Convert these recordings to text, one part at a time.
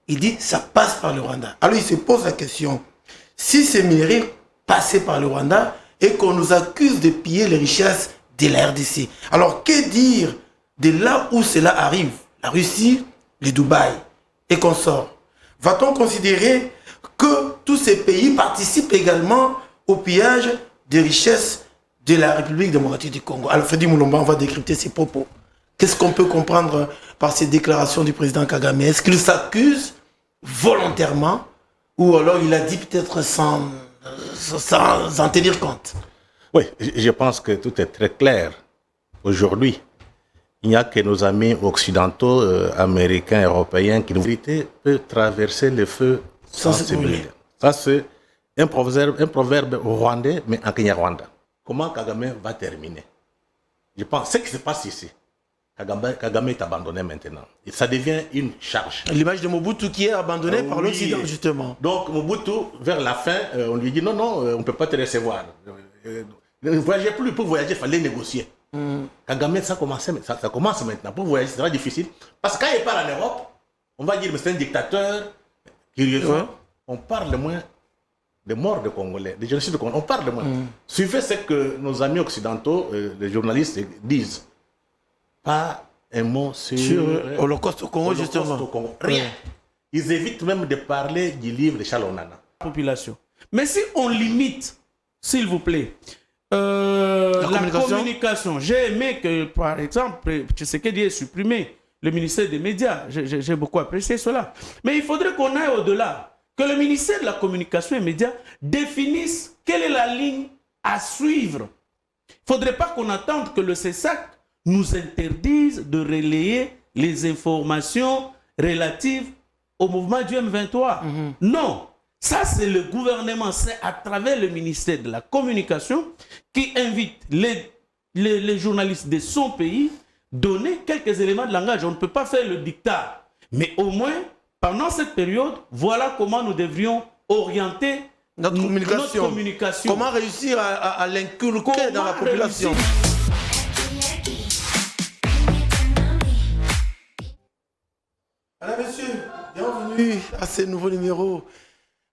Il dit ça passe par le Rwanda. Alors il se pose la question, si ces minerais passaient par le Rwanda et qu'on nous accuse de piller les richesses de la RDC, alors que dire de là où cela arrive, la Russie, le Dubaï et consorts? Va-t-on considérer que tous ces pays participent également au pillage des richesses de la République démocratique du Congo? Alors Freddy Mulumba, on va décrypter ses propos. Qu'est-ce qu'on peut comprendre par ces déclarations du président Kagame? Est-ce qu'il s'accuse volontairement ou alors il a dit peut-être sans en tenir compte? Oui, je pense que tout est très clair. Aujourd'hui, il n'y a que nos amis occidentaux, américains, européens, qui peuvent traverser le feu sans se brûler. Ça, c'est un proverbe rwandais, mais en Kenya-Rwanda. Comment Kagame va terminer? Je pense ce qui se passe ici. Kagame est abandonné maintenant. Et ça devient une charge. L'image de Mobutu qui est abandonné par l'Occident, justement. Donc Mobutu, vers la fin, on lui dit non, on ne peut pas te recevoir. Ne voyagez plus. Pour voyager, il fallait négocier. Kagame, ça commence maintenant. Pour voyager, c'est très difficile. Parce que quand il part en Europe, on va dire que c'est un dictateur. Curieusement, on parle moins des morts de Congolais, des génocides de Congolais. On parle moins. Suivez ce que nos amis occidentaux, les journalistes, disent. Pas un mot sur l'Holocauste au Congo, justement. Au Congo. Rien. Ils évitent même de parler du livre de Charles Onana. Population. Mais si on limite, s'il vous plaît, la communication. J'ai aimé que, par exemple, Tshisekedi ait supprimé le ministère des médias. J'ai beaucoup apprécié cela. Mais il faudrait qu'on aille au-delà. Que le ministère de la communication et des médias définisse quelle est la ligne à suivre. Il ne faudrait pas qu'on attende que le CESAC nous interdise de relayer les informations relatives au mouvement du M23. Non, ça c'est le gouvernement, c'est à travers le ministère de la Communication qui invite les journalistes de son pays à donner quelques éléments de langage. On ne peut pas faire le dictat, mais au moins, pendant cette période, voilà comment nous devrions orienter notre communication. Comment réussir à l'inculquer dans la population. Mesdames, Messieurs, bienvenue à ce nouveau numéro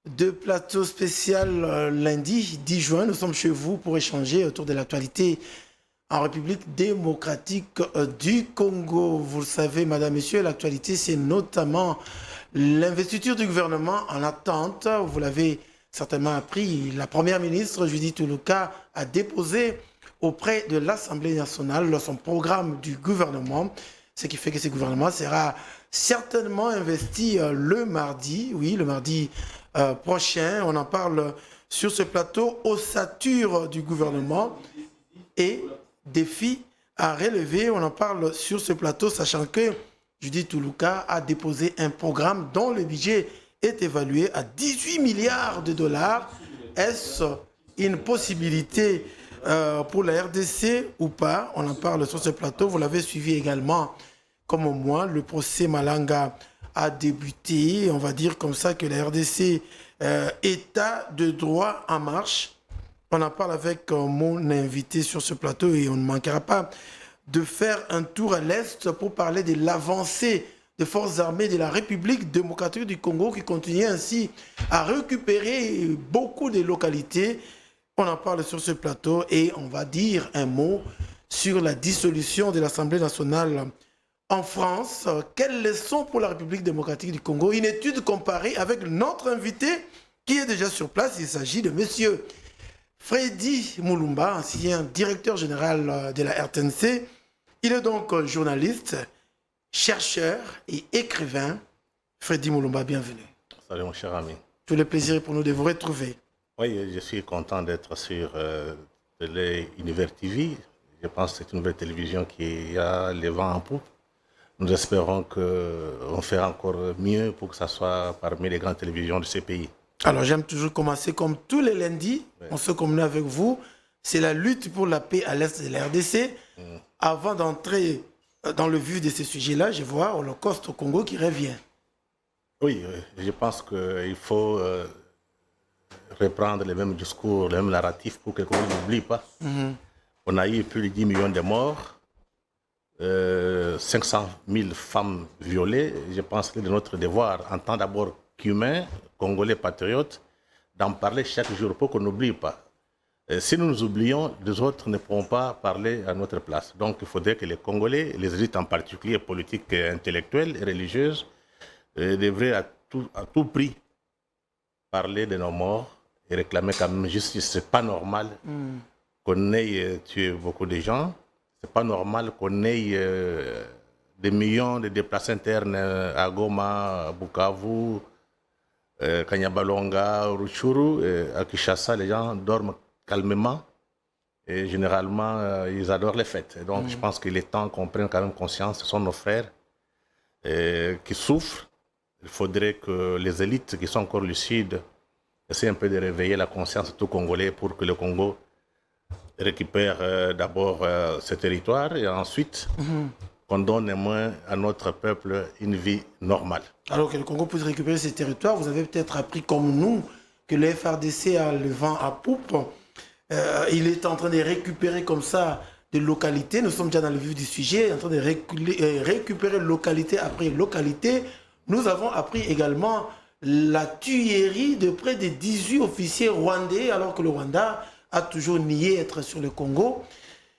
de plateau spécial lundi 10 juin. Nous sommes chez vous pour échanger autour de l'actualité en République démocratique du Congo. Vous le savez, Madame, Messieurs, l'actualité, c'est notamment l'investiture du gouvernement en attente. Vous l'avez certainement appris, la première ministre, Judith Tuluka, a déposé auprès de l'Assemblée nationale son programme du gouvernement, ce qui fait que ce gouvernement sera certainement investi le mardi prochain. On en parle sur ce plateau, ossature du gouvernement et défis à relever. On en parle sur ce plateau, sachant que Judith Tuluka a déposé un programme dont le budget est évalué à 18 milliards de dollars. Est-ce une possibilité pour la RDC ou pas? On en parle sur ce plateau. Vous l'avez suivi également comme moi. Le procès Malanga a débuté. On va dire comme ça que la RDC, état de droit en marche. On en parle avec mon invité sur ce plateau et on ne manquera pas de faire un tour à l'Est pour parler de l'avancée des forces armées de la République démocratique du Congo qui continue ainsi à récupérer beaucoup de localités. On en parle sur ce plateau et on va dire un mot sur la dissolution de l'Assemblée nationale en France. Quelles leçons pour la République démocratique du Congo? Une étude comparée avec notre invité qui est déjà sur place. Il s'agit de monsieur Freddy Mulumba, ancien directeur général de la RTNC. Il est donc journaliste, chercheur et écrivain. Freddy Mulumba, bienvenue. Salut mon cher ami. Tout le plaisir pour nous de vous retrouver. Oui, je suis content d'être sur Télé Univers TV. Je pense que c'est une nouvelle télévision qui a les vents en poupe. Nous espérons qu'on fera encore mieux pour que ça soit parmi les grandes télévisions de ce pays. Alors j'aime toujours commencer comme tous les lundis. Oui. On se communique avec vous. C'est la lutte pour la paix à l'est de la RDC. Avant d'entrer dans le vif de ce sujet-là, je vois Holocauste au Congo qui revient. Oui, je pense qu'il faut reprendre les mêmes discours, les mêmes narratifs pour que l'on n'oublie pas. On a eu plus de 10 millions de morts. 500 000 femmes violées. Je pense que c'est notre devoir, en tant d'abord qu'humains, Congolais patriotes, d'en parler chaque jour pour qu'on n'oublie pas. Si nous nous oublions, les autres ne pourront pas parler à notre place. Donc il faudrait que les Congolais, les élites en particulier politiques, et intellectuelles et religieuses, devraient à tout prix parler de nos morts et réclamer quand même justice. C'est pas normal qu'on ait tué beaucoup de gens. C'est pas normal qu'on ait des millions de déplacés internes à Goma, à Bukavu, Kanyabalonga, Rutshuru, à Kinshasa. Les gens dorment calmement et généralement ils adorent les fêtes. Et donc je pense qu'il est temps qu'on prenne quand même conscience. Ce sont nos frères qui souffrent. Il faudrait que les élites qui sont encore lucides essaient un peu de réveiller la conscience de tout Congolais pour que le Congo récupère d'abord ce territoire et ensuite qu'on donne moins à notre peuple une vie normale. Alors que le Congo puisse récupérer ces territoires, vous avez peut-être appris comme nous que le FRDC a le vent à poupe. Il est en train de récupérer comme ça des localités. Nous sommes déjà dans le vif du sujet, en train de récupérer localité après localité. Nous avons appris également la tuerie de près de 18 officiers rwandais, alors que le Rwanda a toujours nié être sur le Congo.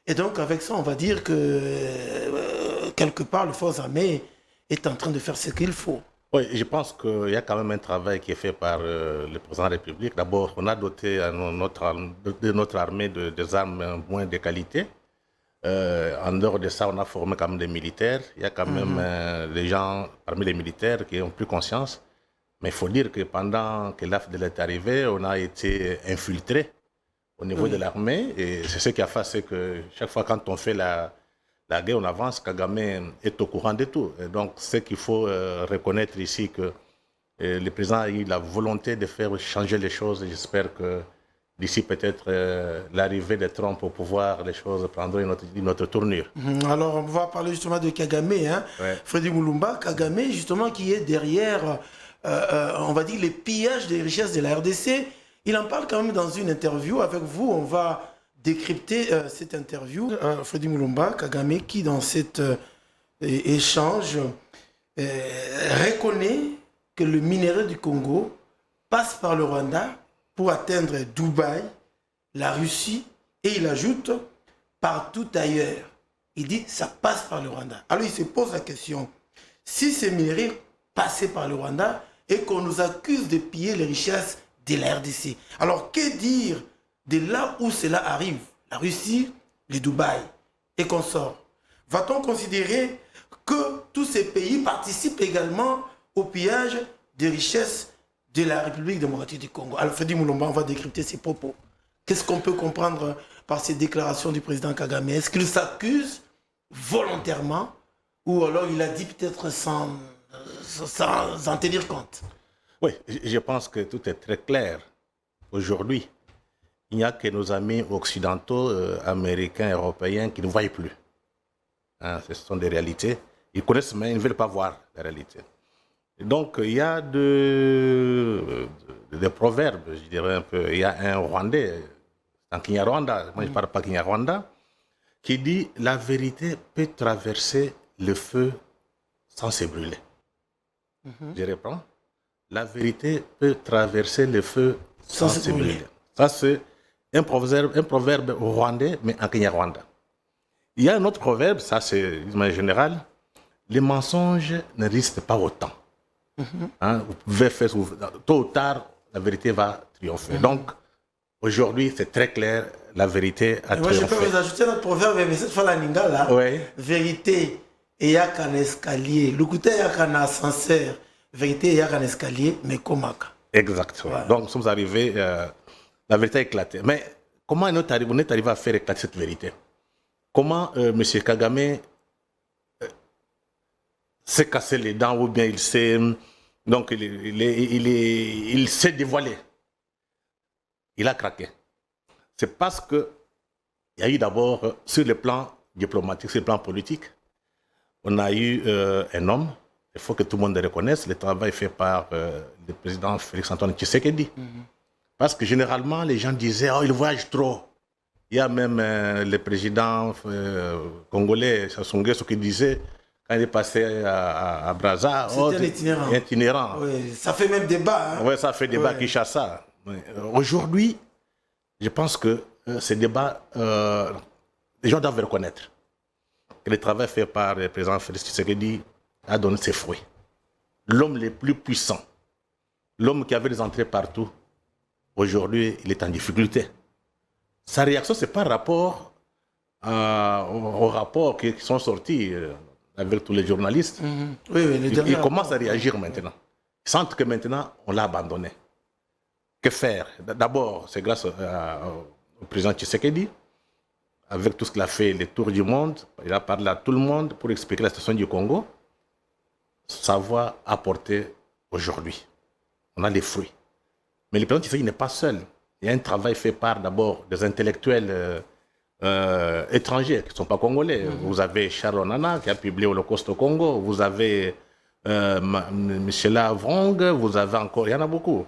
Et donc, avec ça, on va dire que quelque part, le force armée est en train de faire ce qu'il faut. Oui, je pense qu'il y a quand même un travail qui est fait par le président de la République. D'abord, on a doté notre armée des armes moins de qualité. En dehors de ça, on a formé quand même des militaires. Il y a quand même des gens parmi les militaires qui ont pris conscience. Mais il faut dire que pendant que l'AFDEL est arrivé, on a été infiltré au niveau de l'armée. Et c'est ce qui a fait, c'est que chaque fois quand on fait la guerre, on avance, Kagame est au courant de tout. Et donc, ce qu'il faut reconnaître ici, que le président a eu la volonté de faire changer les choses. J'espère que d'ici peut-être l'arrivée de Trump au pouvoir, les choses prendront une autre tournure. Alors, on va parler justement de Kagame, hein? Ouais. Freddy Mulumba, Kagame, justement, qui est derrière, on va dire, les pillages des richesses de la RDC. Il en parle quand même dans une interview avec vous. On va décrypter cette interview. Freddy Mulumba, Kagame, qui dans cet échange reconnaît que le minerai du Congo passe par le Rwanda pour atteindre Dubaï, la Russie, et il ajoute partout ailleurs. Il dit ça passe par le Rwanda. Alors il se pose la question, si ces minerais passaient par le Rwanda et qu'on nous accuse de piller les richesses de la RDC, alors que dire de là où cela arrive, la Russie, le Dubaï et consorts? Va-t-on considérer que tous ces pays participent également au pillage des richesses de la République démocratique du Congo? Alors Freddy Mulumba, on va décrypter ses propos. Qu'est-ce qu'on peut comprendre par ces déclarations du président Kagame? Est-ce qu'il s'accuse volontairement ou alors il a dit peut-être sans en tenir compte? Oui, je pense que tout est très clair. Aujourd'hui, il n'y a que nos amis occidentaux, américains, européens qui ne voient plus. Hein, ce sont des réalités. Ils connaissent mais ils ne veulent pas voir la réalité. Donc, il y a des proverbes, je dirais un peu. Il y a un Rwandais, en Kinyarwanda, moi je ne parle pas Kinyarwanda, qui dit « La vérité peut traverser le feu sans se brûler ». Je reprends. La vérité peut traverser le feu sans se brûler. Ça, c'est un proverbe rwandais, mais en Kinyarwanda. Il y a un autre proverbe, ça c'est en général, les mensonges ne risquent pas autant. Hein, vous pouvez faire, tôt ou tard, la vérité va triompher. Donc, aujourd'hui, c'est très clair, la vérité a triomphé. Moi, je peux vous ajouter notre proverbe, mais cette fois, la Lingala, vérité, il y a qu'un escalier. Le côté, il y a qu'un ascenseur. Vérité, il y a qu'un escalier, mais comment? Exactement. Ouais. Donc, nous sommes arrivés, la vérité a éclaté. Mais comment on est arrivé à faire éclater cette vérité? Comment M. Kagame s'est cassé les dents ou bien il s'est dévoilé? Il a craqué. C'est parce qu'il y a eu d'abord, sur le plan diplomatique, sur le plan politique, on a eu un homme, il faut que tout le monde le reconnaisse, le travail fait par le président Félix Antoine Tshisekedi. Parce que généralement, les gens disaient « Oh, il voyage trop, Il y a même le président congolais, Sassou Nguesso, qui disait, quand il est passé à Brazza, c'est un itinérant. Itinérant. Oui, ça fait même débat. Hein? Oui, ça fait débat Kinshasa. Oui. Aujourd'hui, je pense que ces débats, les gens doivent reconnaître que le travail fait par le président Félix Tshisekedi a donné ses fruits. L'homme le plus puissant, l'homme qui avait des entrées partout, aujourd'hui, il est en difficulté. Sa réaction, ce n'est pas rapport aux rapports qui sont sortis avec tous les journalistes. Il commence à réagir maintenant. Il sent que maintenant, on l'a abandonné. Que faire? D'abord, c'est grâce au président Tshisekedi, avec tout ce qu'il a fait, les tours du monde. Il a parlé à tout le monde pour expliquer la situation du Congo. Sa voix a porté aujourd'hui. On a les fruits. Mais le président Tshisekedi n'est pas seul. Il y a un travail fait par d'abord des intellectuels étrangers qui ne sont pas congolais. Vous avez Charles Onana qui a publié Holocauste au Congo. Vous avez Michel Vrong. Vous avez encore, il y en a beaucoup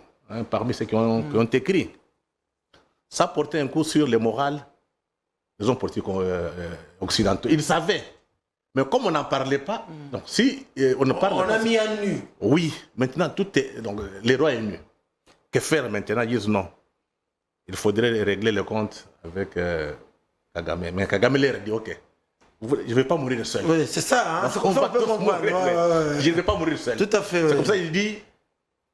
parmi ceux qui ont écrit. Ça a porté un coup sur le moral des hommes politiques occidentaux. Ils savaient. Mais comme on n'en parlait pas, donc si on ne parle pas. On a mis à nu. Oui, maintenant tout est. Donc les rois est nu. Que faire maintenant? Ils disent non. Il faudrait régler le compte avec Kagame. Mais Kagame leur dit ok, je ne vais pas mourir seul. Oui, c'est ça. Hein? C'est comme ça qu'on peut comprendre. Je ne vais pas mourir seul. Tout à fait. C'est comme ça qu'il dit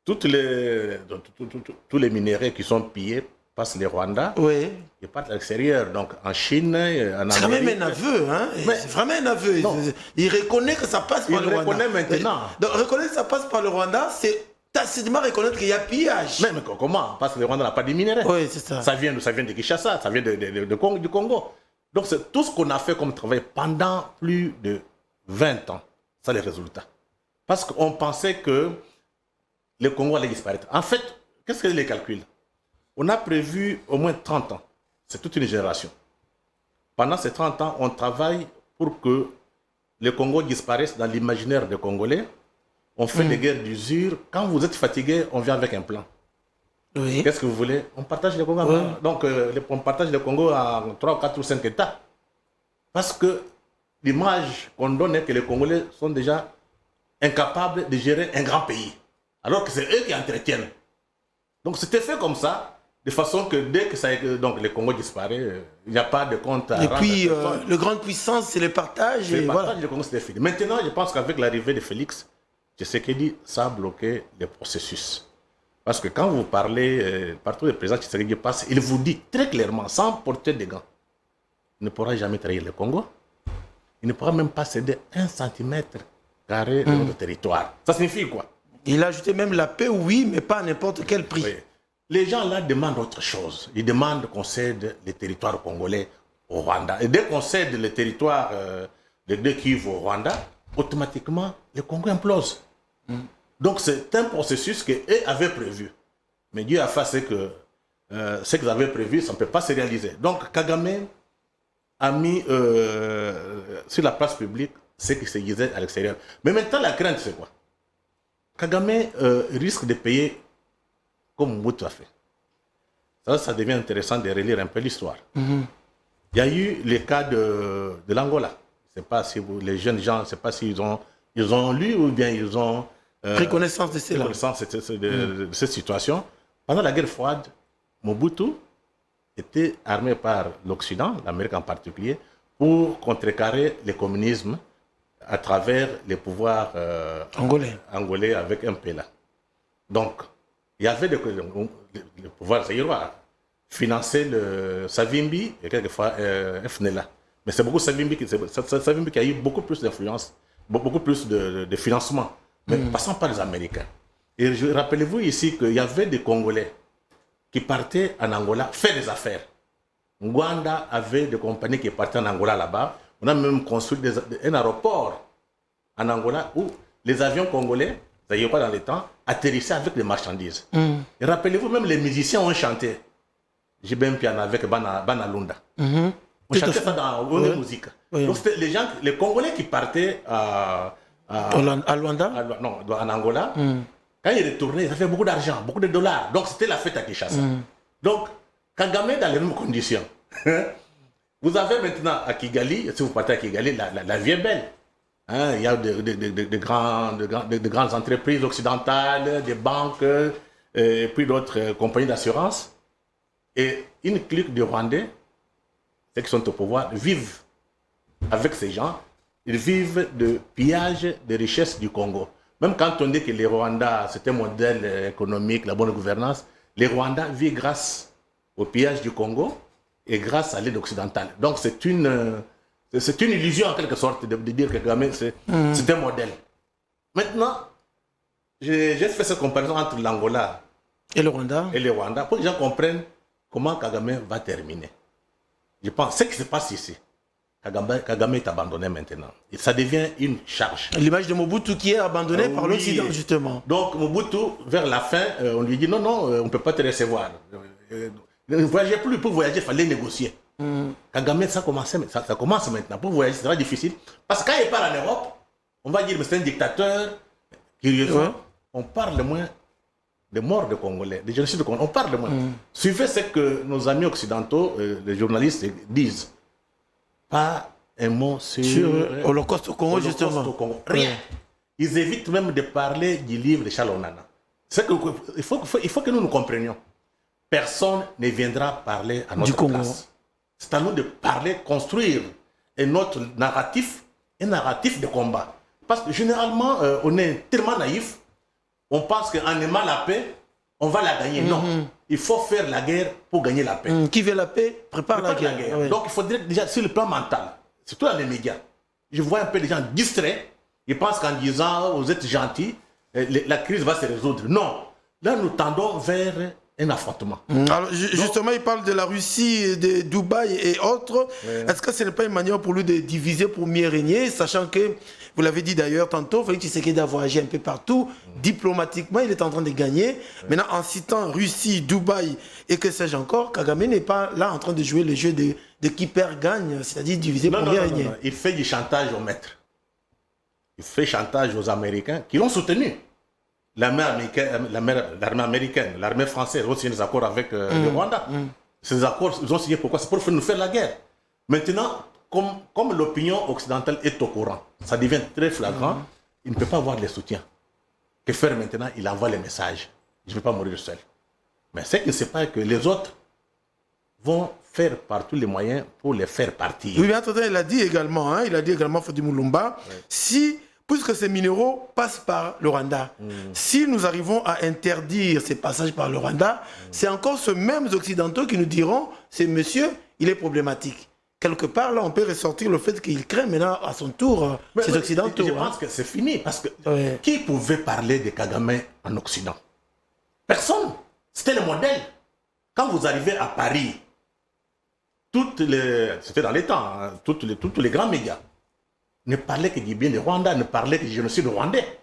tous les minéraux qui sont pillés passent les Rwandais. Oui. Ils partent à l'extérieur, donc en Chine, en Amérique. C'est quand même un aveu, hein? C'est vraiment un aveu. Il reconnaît que ça passe par le Rwanda. Il reconnaît maintenant. Donc reconnaître que ça passe par le Rwanda, c'est tacitement reconnaître qu'il y a pillage. Mais comment? Parce que le Rwanda n'a pas de minerais. Oui, c'est ça. Ça vient de Kinshasa, ça vient du Congo. Donc c'est tout ce qu'on a fait comme travail pendant plus de 20 ans. Ça, les résultats. Parce qu'on pensait que le Congo allait disparaître. En fait, qu'est-ce que les calculs? On a prévu au moins 30 ans. C'est toute une génération. Pendant ces 30 ans, on travaille pour que le Congo disparaisse dans l'imaginaire des Congolais. On fait des guerres d'usure. Quand vous êtes fatigué, on vient avec un plan. Oui. Qu'est-ce que vous voulez? On partage le Congo. Donc, on partage le Congo en 3, 4 ou 5 États. Parce que l'image qu'on donne est que les Congolais sont déjà incapables de gérer un grand pays. Alors que c'est eux qui entretiennent. Donc, c'était fait comme ça, de façon que dès que donc, le Congo disparaît, il n'y a pas de compte à rendre. Et puis, le grande puissance, c'est le partage. Le partage, le Congo, c'est fini. Maintenant, je pense qu'avec l'arrivée de Félix, Tshisekedi, ça a bloqué le processus. Parce que quand vous parlez, partout le président Tshisekedi passe, il vous dit très clairement, sans porter de gants, il ne pourra jamais trahir le Congo. Il ne pourra même pas céder 1 centimètre carré de notre territoire. Ça signifie quoi? Il a ajouté même la paix, oui, mais pas à n'importe quel prix. Oui. Les gens là demandent autre chose. Ils demandent qu'on cède les territoires congolais au Rwanda. Et dès qu'on cède les territoires de Kivu au Rwanda, automatiquement, le Congo implose. Donc c'est un processus qu'eux avaient prévu. Mais Dieu a fait que ce qu'ils avaient prévu, ça ne peut pas se réaliser. Donc Kagame a mis sur la place publique ce qui se disait à l'extérieur. Mais maintenant, la crainte, c'est quoi? Kagame risque de payer comme Mobutu a fait. Ça devient intéressant de relire un peu l'histoire. Il y a eu le cas de l'Angola. Je ne sais pas si les jeunes gens, je ne sais pas s'ils ont lu ou bien ils ont pris connaissance de cela. De cette situation. Pendant la guerre froide, Mobutu était armé par l'Occident, l'Amérique en particulier, pour contrecarrer le communisme à travers les pouvoirs angolais avec un PLA. Donc, il y avait le pouvoir zaïrois financer le Savimbi et quelquefois FNLA. Mais c'est beaucoup Savimbi qui a eu beaucoup plus d'influence, beaucoup plus de financement, mais passant par les Américains. Et rappelez-vous ici qu'il y avait des Congolais qui partaient en Angola faire des affaires. Ngwanda avait des compagnies qui partaient en Angola là-bas. On a même construit un aéroport en Angola où les avions congolais, ça y est pas dans les temps, atterrissaient avec des marchandises. Et rappelez-vous, même les musiciens ont chanté. J'ai bien piano avec Bana Lunda. On chantait ça dans la musique. Donc c'était les Congolais qui partaient à Luanda? Non, en Angola. Quand ils retournaient, ils avaient beaucoup d'argent, beaucoup de dollars. Donc c'était la fête à Kinshasa. Donc Kagame, dans les mêmes conditions, Vous avez maintenant à Kigali, si vous partez à Kigali, la vie est belle. Hein, il y a de grandes entreprises occidentales, des banques, et puis d'autres compagnies d'assurance. Et une clique de Rwandais, ceux qui sont au pouvoir, vivent avec ces gens. Ils vivent de pillage des richesses du Congo. Même quand on dit que les Rwandais, c'est un modèle économique, la bonne gouvernance, les Rwandais vivent grâce au pillage du Congo et grâce à l'aide occidentale. Donc c'est une illusion en quelque sorte de dire que Kagame c'est un modèle. Maintenant, j'ai fait cette comparaison entre l'Angola et le Rwanda pour que les gens comprennent comment Kagame va terminer. Je pense ce qui se passe ici. Kagame est abandonné maintenant. Et ça devient une charge. L'image de Mobutu qui est abandonné par l'Occident, justement. Donc Mobutu, vers la fin, on lui dit non, on ne peut pas te recevoir. Ne voyagez plus. Pour voyager, il fallait négocier. Kagame, ça commence maintenant. Pour voyager, c'est très difficile. Parce que quand il part en Europe, on va dire que c'est un dictateur. Curieusement, on parle moins des morts de Congolais, des génocides de Congolais. On parle moins. Suivez ce que nos amis occidentaux, les journalistes, disent. Pas un mot sur l'Holocauste au Congo, justement. Au Congo. Rien. Ils évitent même de parler du livre de Charles Onana. Il faut que nous comprenions. Personne ne viendra parler à notre place. C'est à nous de parler, construire un autre narratif, un narratif de combat. Parce que généralement, on est tellement naïf, on pense qu'en aimant la paix, on va la gagner. Non. Il faut faire la guerre pour gagner la paix. Qui veut la paix, prépare la guerre. Oui. Donc il faudrait déjà, sur le plan mental, surtout dans les médias, je vois un peu les gens distraits, ils pensent qu'en disant vous êtes gentils, la crise va se résoudre. Non. Là, nous tendons vers un affrontement. Alors, justement, il parle de la Russie, de Dubaï et autres. Est-ce que ce n'est pas une manière pour lui de diviser pour mieux régner, sachant que, vous l'avez dit d'ailleurs tantôt, Félix Tshisekedi a voyagé un peu partout. Diplomatiquement, il est en train de gagner. Maintenant, en citant Russie, Dubaï et que sais-je encore, Kagame n'est pas là en train de jouer le jeu de qui perd gagne, c'est-à-dire diviser pour mieux régner. Non. Il fait du chantage aux maîtres. Il fait chantage aux Américains qui l'ont soutenu. L'armée américaine, l'armée française ont signé des accords avec le Rwanda. Ces accords, ils ont signé pourquoi? C'est pour nous faire la guerre. Maintenant, comme l'opinion occidentale est au courant, ça devient très flagrant, il ne peut pas avoir les soutiens. Que faire maintenant? Il envoie les messages. Je ne vais pas mourir seul. Mais ce qu'il ne sait pas que les autres vont faire par tous les moyens pour les faire partir. Oui, mais attendez, il a dit également, Fadi Moulumba, puisque ces minéraux passent par le Rwanda, si nous arrivons à interdire ces passages par le Rwanda, c'est encore ceux mêmes occidentaux qui nous diront, c'est monsieur, il est problématique. Quelque part, là, on peut ressortir le fait qu'il crée maintenant à son tour ces occidentaux. Je pense que c'est fini, parce que qui pouvait parler de Kagame en Occident? Personne. C'était le modèle. Quand vous arrivez à Paris, c'était dans les temps, hein, tous les grands médias ne parlaient que du bien du Rwanda, ne parlaient que du génocide rwandais.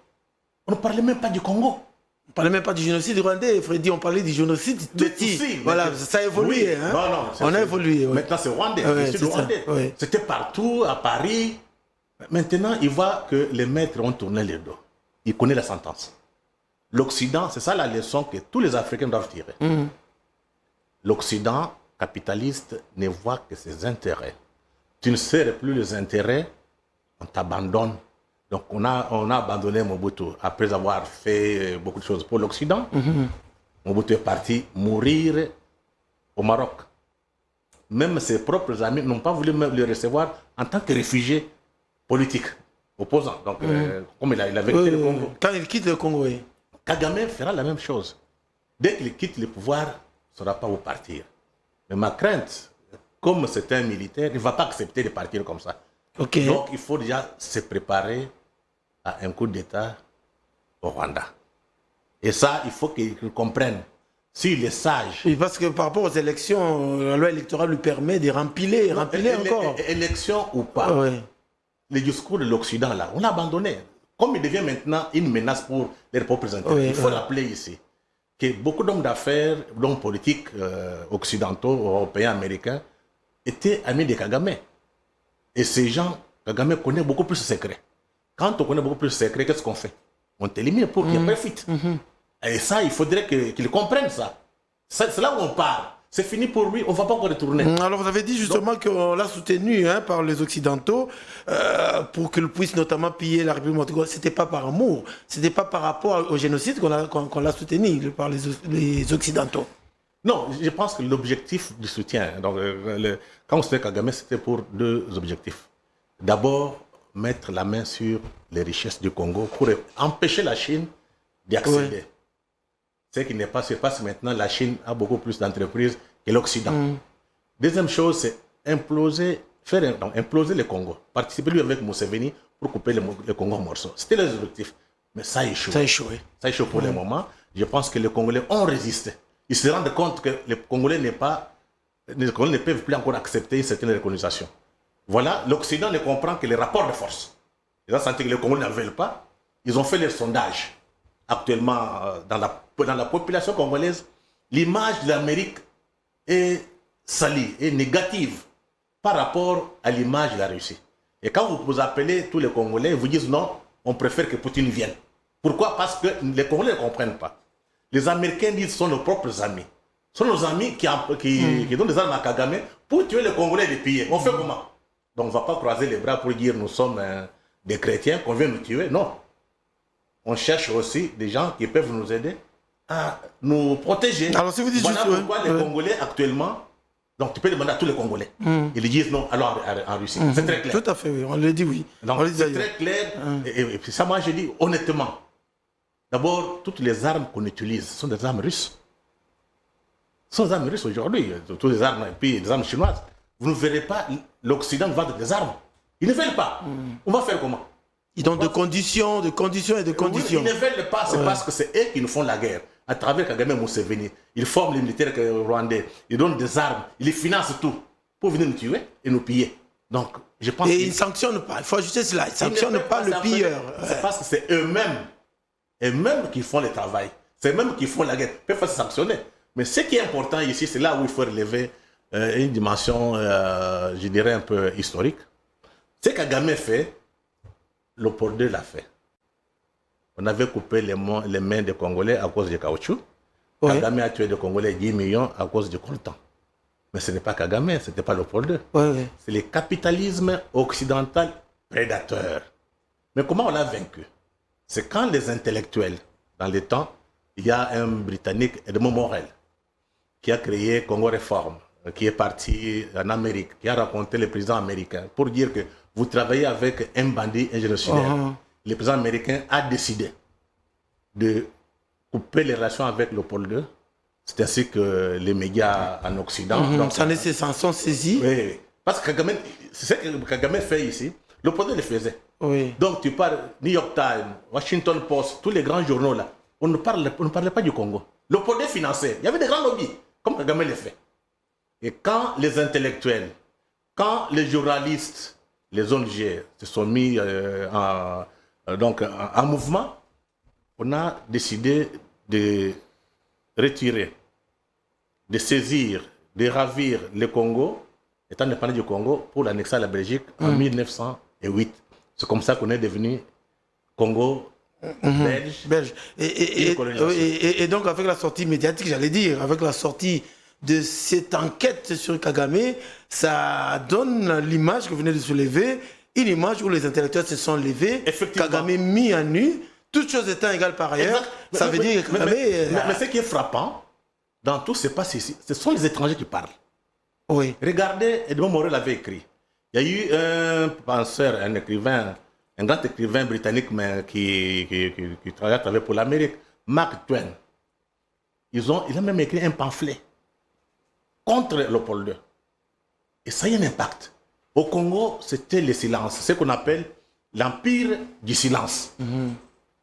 On ne parlait même pas du Congo. On ne parlait même pas du génocide rwandais, Freddy, on parlait du génocide Tutsi. Voilà, ça a évolué. Oui. Hein? On a évolué. Maintenant, c'est rwandais. C'était partout, à Paris. Maintenant, il voit que les maîtres ont tourné les dos. Il connaît la sentence. L'Occident, c'est ça la leçon que tous les Africains doivent tirer. L'Occident capitaliste ne voit que ses intérêts. Tu ne sers plus les intérêts, on t'abandonne. Donc on a abandonné Mobutu après avoir fait beaucoup de choses pour l'Occident. Mobutu est parti mourir au Maroc. Même ses propres amis n'ont pas voulu le recevoir en tant que réfugié politique, opposant. Donc comme il avait quitté le Congo. Quand il quitte le Congo, oui. Kagame fera la même chose. Dès qu'il quitte le pouvoir, il ne saura pas où partir. Mais ma crainte, comme c'est un militaire, il ne va pas accepter de partir comme ça. Donc il faut déjà se préparer à un coup d'État au Rwanda. Et ça, il faut qu'il comprenne. S'il est sage... Oui, parce que par rapport aux élections, la loi électorale lui permet de rempiler encore. Élection ou pas, le discours de l'Occident, là, on l'a abandonné. Comme il devient maintenant une menace pour les propres intérêts, il faut rappeler ici que beaucoup d'hommes d'affaires, d'hommes politiques occidentaux, européens, américains, étaient amis de Kagame. Et ces gens, Kagame connaît beaucoup plus de secrets. Quand on connaît beaucoup plus de secrets, qu'est-ce qu'on fait? On t'élimine pour qu'il n'y ait pas de fuite. Et ça, il faudrait qu'ils comprennent ça. C'est là où on part. c'est fini pour lui, on ne va pas encore retourner. Alors vous avez dit justement qu'on l'a soutenu par les Occidentaux pour qu'il puisse notamment piller la République Monténégro. Ce n'était pas par amour, ce n'était pas par rapport au génocide qu'on l'a soutenu par les Occidentaux. Non, je pense que l'objectif du soutien, donc, quand on soutient Kagame, c'était pour deux objectifs. D'abord, mettre la main sur les richesses du Congo pour empêcher la Chine d'y accéder. Oui. Ce qui n'est pas se passe maintenant, la Chine a beaucoup plus d'entreprises que l'Occident. Deuxième chose, c'est imploser le Congo. Participer lui avec Museveni pour couper le Congo en morceaux. C'était les objectifs. Mais ça a échoué. Ça a échoué. Ça a échoué pour le moment. Je pense que les Congolais ont résisté. Ils se rendent compte que les Congolais ne peuvent plus encore accepter une certaine recognition. Voilà, l'Occident ne comprend que les rapports de force. Ils ont senti que les Congolais n'en veulent pas. Ils ont fait les sondages. Actuellement, dans la population congolaise, l'image de l'Amérique est salie, est négative par rapport à l'image de la Russie. Et quand vous appelez tous les Congolais, ils vous disent non, on préfère que Poutine vienne. Pourquoi? Parce que les Congolais ne comprennent pas. Les Américains disent que ce sont nos propres amis. Ce sont nos amis qui donnent des armes à Kagame pour tuer les Congolais et les piller. On fait comment? Donc on ne va pas croiser les bras pour dire nous sommes des chrétiens qu'on vient nous tuer. Non. On cherche aussi des gens qui peuvent nous aider à nous protéger. Alors si vous dites voilà pourquoi les Congolais actuellement, donc tu peux demander à tous les Congolais. Ils disent non, alors en Russie. C'est très clair. Tout à fait, oui. On le dit oui. C'est très clair. Et puis ça, moi je dis honnêtement, d'abord, toutes les armes qu'on utilise sont des armes russes. Ce sont des armes russes aujourd'hui. Toutes les armes, et puis des armes chinoises. Vous ne verrez pas l'Occident vendre des armes. Ils ne veulent pas. On va faire comment? Ils donnent de conditions et de conditions. Oui, ils ne veulent pas, c'est parce que c'est eux qui nous font la guerre. À travers Kagame Museveni, ils forment les militaires rwandais, ils donnent des armes, ils les financent tout pour venir nous tuer et nous piller. Donc, je pense ils ne sanctionnent pas, il faut ajuster cela, ils ne sanctionnent pas le pilleur. C'est parce que c'est eux-mêmes qui font le travail. C'est eux-mêmes qui font la guerre. Ils peuvent pas se sanctionner. Mais ce qui est important ici, c'est là où il faut relever une dimension, je dirais, un peu historique. Ce que Kagame fait, Léopold II l'a fait. On avait coupé les mains des Congolais à cause du caoutchouc. Oui. Kagame a tué des Congolais 10 millions à cause du coltan. Mais ce n'est pas Kagame, ce n'était pas Léopold II. Oui. C'est le capitalisme occidental prédateur. Mais comment on l'a vaincu? C'est quand les intellectuels, dans les temps, il y a un Britannique, Edmond Morel, qui a créé Congo Réforme, qui est parti en Amérique, qui a rencontré le président américain pour dire que vous travaillez avec un bandit, un génocidaire. Le président américain a décidé de couper les relations avec Léopold II. C'est ainsi que les médias en Occident... donc, ces sanctions saisies. Oui, parce que Kagame, c'est ce que Kagame fait ici. Léopold II le faisait. Oui. Donc tu parles New York Times, Washington Post, tous les grands journaux là, on ne parlait pas du Congo. Léopold II finançait. Il y avait des grands lobbies, comme Kagame le fait. Et quand les intellectuels, quand les journalistes, les ONG se sont mis en mouvement, on a décidé de retirer, de saisir, de ravir le Congo, étant indépendant du Congo, pour l'annexer à la Belgique en 1908. C'est comme ça qu'on est devenu Congo belge. Et donc avec la sortie médiatique, j'allais dire, avec la sortie de cette enquête sur Kagame, ça donne l'image que vous venez de soulever, une image où les intellectuels se sont levés, Kagame mis à nu, toutes choses étant égales par ailleurs, ça veut dire que Kagame... Mais ce qui est frappant, dans tout ce qui se passe ici, ce sont les étrangers qui parlent. Oui. Regardez, Edmond Morel avait écrit. Il y a eu un penseur, un écrivain, un grand écrivain britannique mais qui travaillait pour l'Amérique, Mark Twain. Il a même écrit un pamphlet contre Léopold II. Et ça a eu un impact. Au Congo, c'était le silence, ce qu'on appelle l'empire du silence.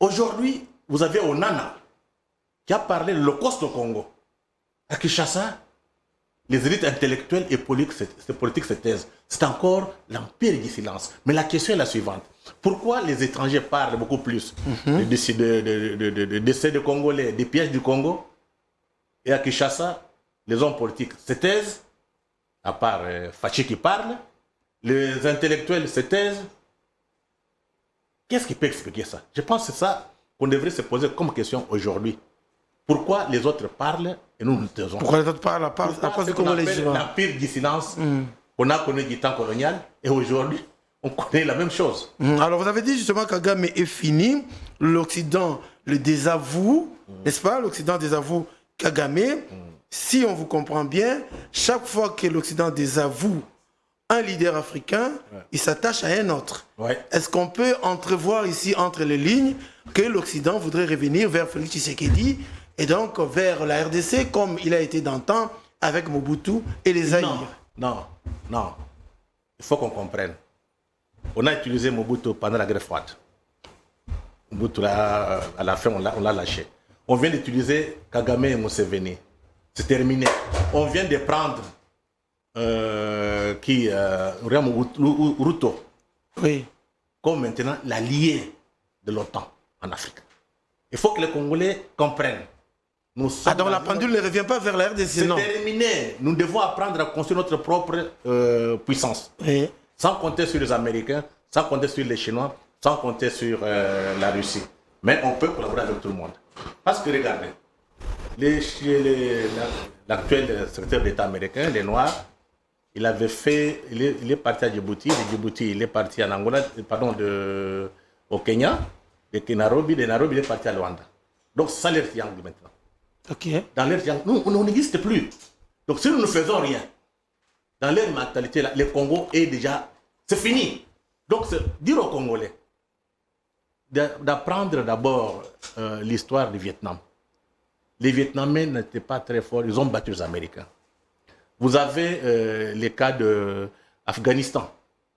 Aujourd'hui, vous avez Onana qui a parlé de l'Holocauste au Congo. À Kinshasa, les élites intellectuelles et politiques se taisent. C'est encore l'empire du silence. Mais la question est la suivante. Pourquoi les étrangers parlent beaucoup plus des décès de Congolais, des pièges du Congo? Et à Kinshasa, les hommes politiques se taisent, à part Fachi qui parle, les intellectuels se taisent. Qu'est-ce qui peut expliquer ça? Je pense que c'est ça qu'on devrait se poser comme question aujourd'hui. Pourquoi les autres parlent et nous nous taisons? Pourquoi les autres parlent à part du Congolais? La pire dissidence qu'on a connue du temps colonial, et aujourd'hui, on connaît la même chose. Alors, vous avez dit justement que Kagame est fini. L'Occident le désavoue, n'est-ce pas? L'Occident désavoue Kagame. Si on vous comprend bien, chaque fois que l'Occident désavoue un leader africain, il s'attache à un autre. Ouais. Est-ce qu'on peut entrevoir ici, entre les lignes, que l'Occident voudrait revenir vers Félix Tshisekedi et donc vers la RDC, comme il a été d'antan avec Mobutu et les Zaïre? Non. Il faut qu'on comprenne. On a utilisé Mobutu pendant la guerre froide. Mobutu, là, à la fin, on l'a lâché. On vient d'utiliser Kagame et Museveni. C'est terminé. On vient de prendre Ruto, comme maintenant l'allié de l'OTAN en Afrique. Il faut que les Congolais comprennent. Donc la pendule ne revient pas vers la RDC, c'est terminé. Nous devons apprendre à construire notre propre puissance. Oui. Sans compter sur les Américains, sans compter sur les Chinois, sans compter sur la Russie. Mais on peut collaborer avec tout le monde. Parce que regardez, l'actuel secrétaire d'État américain, les Noirs, il est parti à Djibouti. De Djibouti, il est parti en Angola, au Kenya. De Nairobi, il est parti à Luanda. Donc c'est ça leur triangle maintenant. Okay. Dans leur triangle, nous, on n'existe plus. Donc si nous ne faisons rien, dans leur mentalité, là, le Congo est déjà... C'est fini. Donc dire aux Congolais d'apprendre d'abord l'histoire du Vietnam. Les Vietnamiens n'étaient pas très forts, ils ont battu les Américains. Vous avez les cas d'Afghanistan,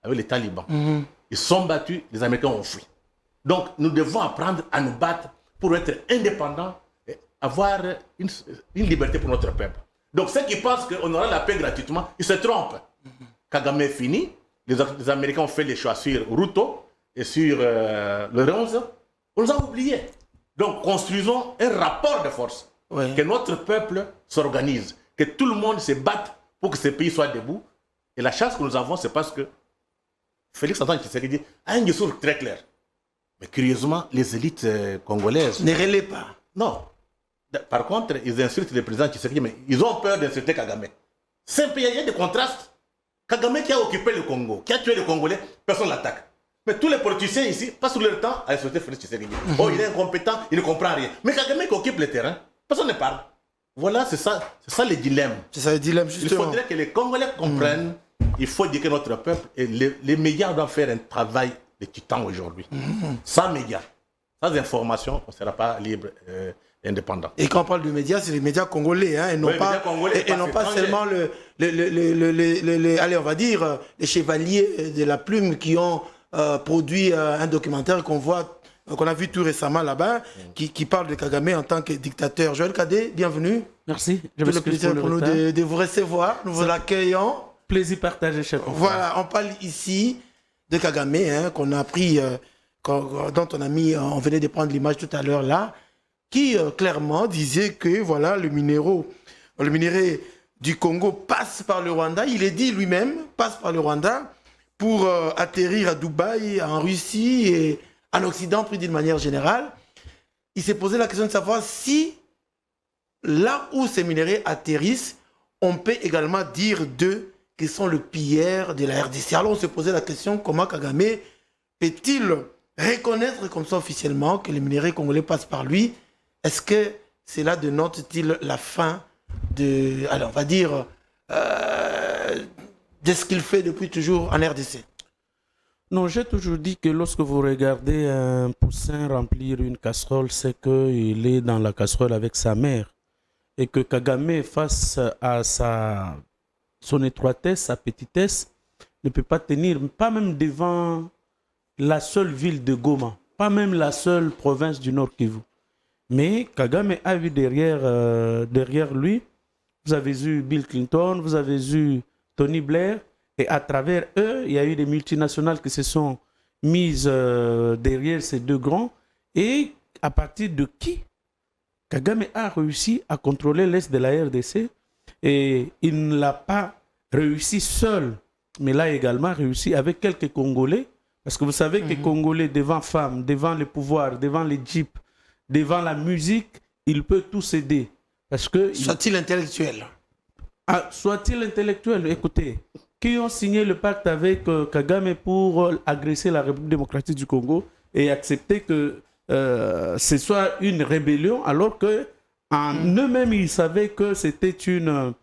avec les talibans. Ils sont battus, les Américains ont fui. Donc nous devons apprendre à nous battre pour être indépendants et avoir une liberté pour notre peuple. Donc ceux qui pensent qu'on aura la paix gratuitement, ils se trompent. Kagame est fini, les Américains ont fait les choix sur Ruto et sur le 11. On nous a oubliés. Donc construisons un rapport de force. Ouais. Que notre peuple s'organise, que tout le monde se batte pour que ce pays soit debout. Et la chance que nous avons, c'est parce que Félix Antoine Tshisekedi a un discours très clair. Mais curieusement, les élites congolaises ne relaient pas. Non. Par contre, ils insultent le président Tshisekedi, mais ils ont peur d'insulter Kagame. C'est un pays, il y a des contrastes. Kagame qui a occupé le Congo, qui a tué les Congolais, personne ne l'attaque. Mais tous les politiciens ici passent tout leur temps à insulter Félix Tshisekedi. Oh, il est incompétent, il ne comprend rien. Mais Kagame qui occupe le terrain, personne ne parle. Voilà, c'est ça le dilemme. C'est ça le dilemme, justement. Il faudrait que les Congolais comprennent. Il faut dire que notre peuple, et les médias doivent faire un travail de titan aujourd'hui. Sans médias, sans information, on ne sera pas libre et indépendant. Et quand on parle de médias, c'est les médias congolais, hein, et non pas seulement allez, on va dire, les chevaliers de la plume qui ont produit un documentaire qu'on a vu tout récemment là-bas, qui parle de Kagame en tant que dictateur. Joël Cadet, bienvenue. Merci. C'est le plaisir pour nous de vous recevoir. Nous vous accueillons. Plaisir partagé, chef. Voilà, on parle ici de Kagame, hein, qu'on a pris, dont on venait de prendre l'image tout à l'heure là, qui clairement disait que voilà, le minerai du Congo passe par le Rwanda. Il est dit lui-même, passe par le Rwanda pour atterrir à Dubaï, en Russie et en Occident, plus d'une manière générale. Il s'est posé la question de savoir si, là où ces minéraux atterrissent, on peut également dire d'eux qu'ils sont le pilleur de la RDC. Alors on se posait la question, comment Kagame peut-il reconnaître comme ça officiellement que les minéraux congolais passent par lui? Est-ce que cela dénote-t-il la fin de, alors on va dire, de ce qu'il fait depuis toujours en RDC? Non, j'ai toujours dit que lorsque vous regardez un poussin remplir une casserole, c'est qu'il est dans la casserole avec sa mère. Et que Kagame, face à son étroitesse, sa petitesse, ne peut pas tenir, pas même devant la seule ville de Goma, pas même la seule province du Nord Kivu. Mais Kagame a vu derrière lui, vous avez eu Bill Clinton, vous avez eu Tony Blair, et à travers eux, il y a eu des multinationales qui se sont mises derrière ces deux grands. Et à partir de qui Kagame a réussi à contrôler l'Est de la RDC. Et il ne l'a pas réussi seul, mais l'a également réussi avec quelques Congolais. Parce que vous savez que les Congolais, devant femmes, devant le pouvoir, devant les jeeps, devant la musique, il peut tout céder. Parce que... Soit-il intellectuel. Soit-il intellectuel. Écoutez, qui ont signé le pacte avec Kagame pour agresser la République démocratique du Congo et accepter que ce soit une rébellion, alors que en eux-mêmes, ils savaient que c'était une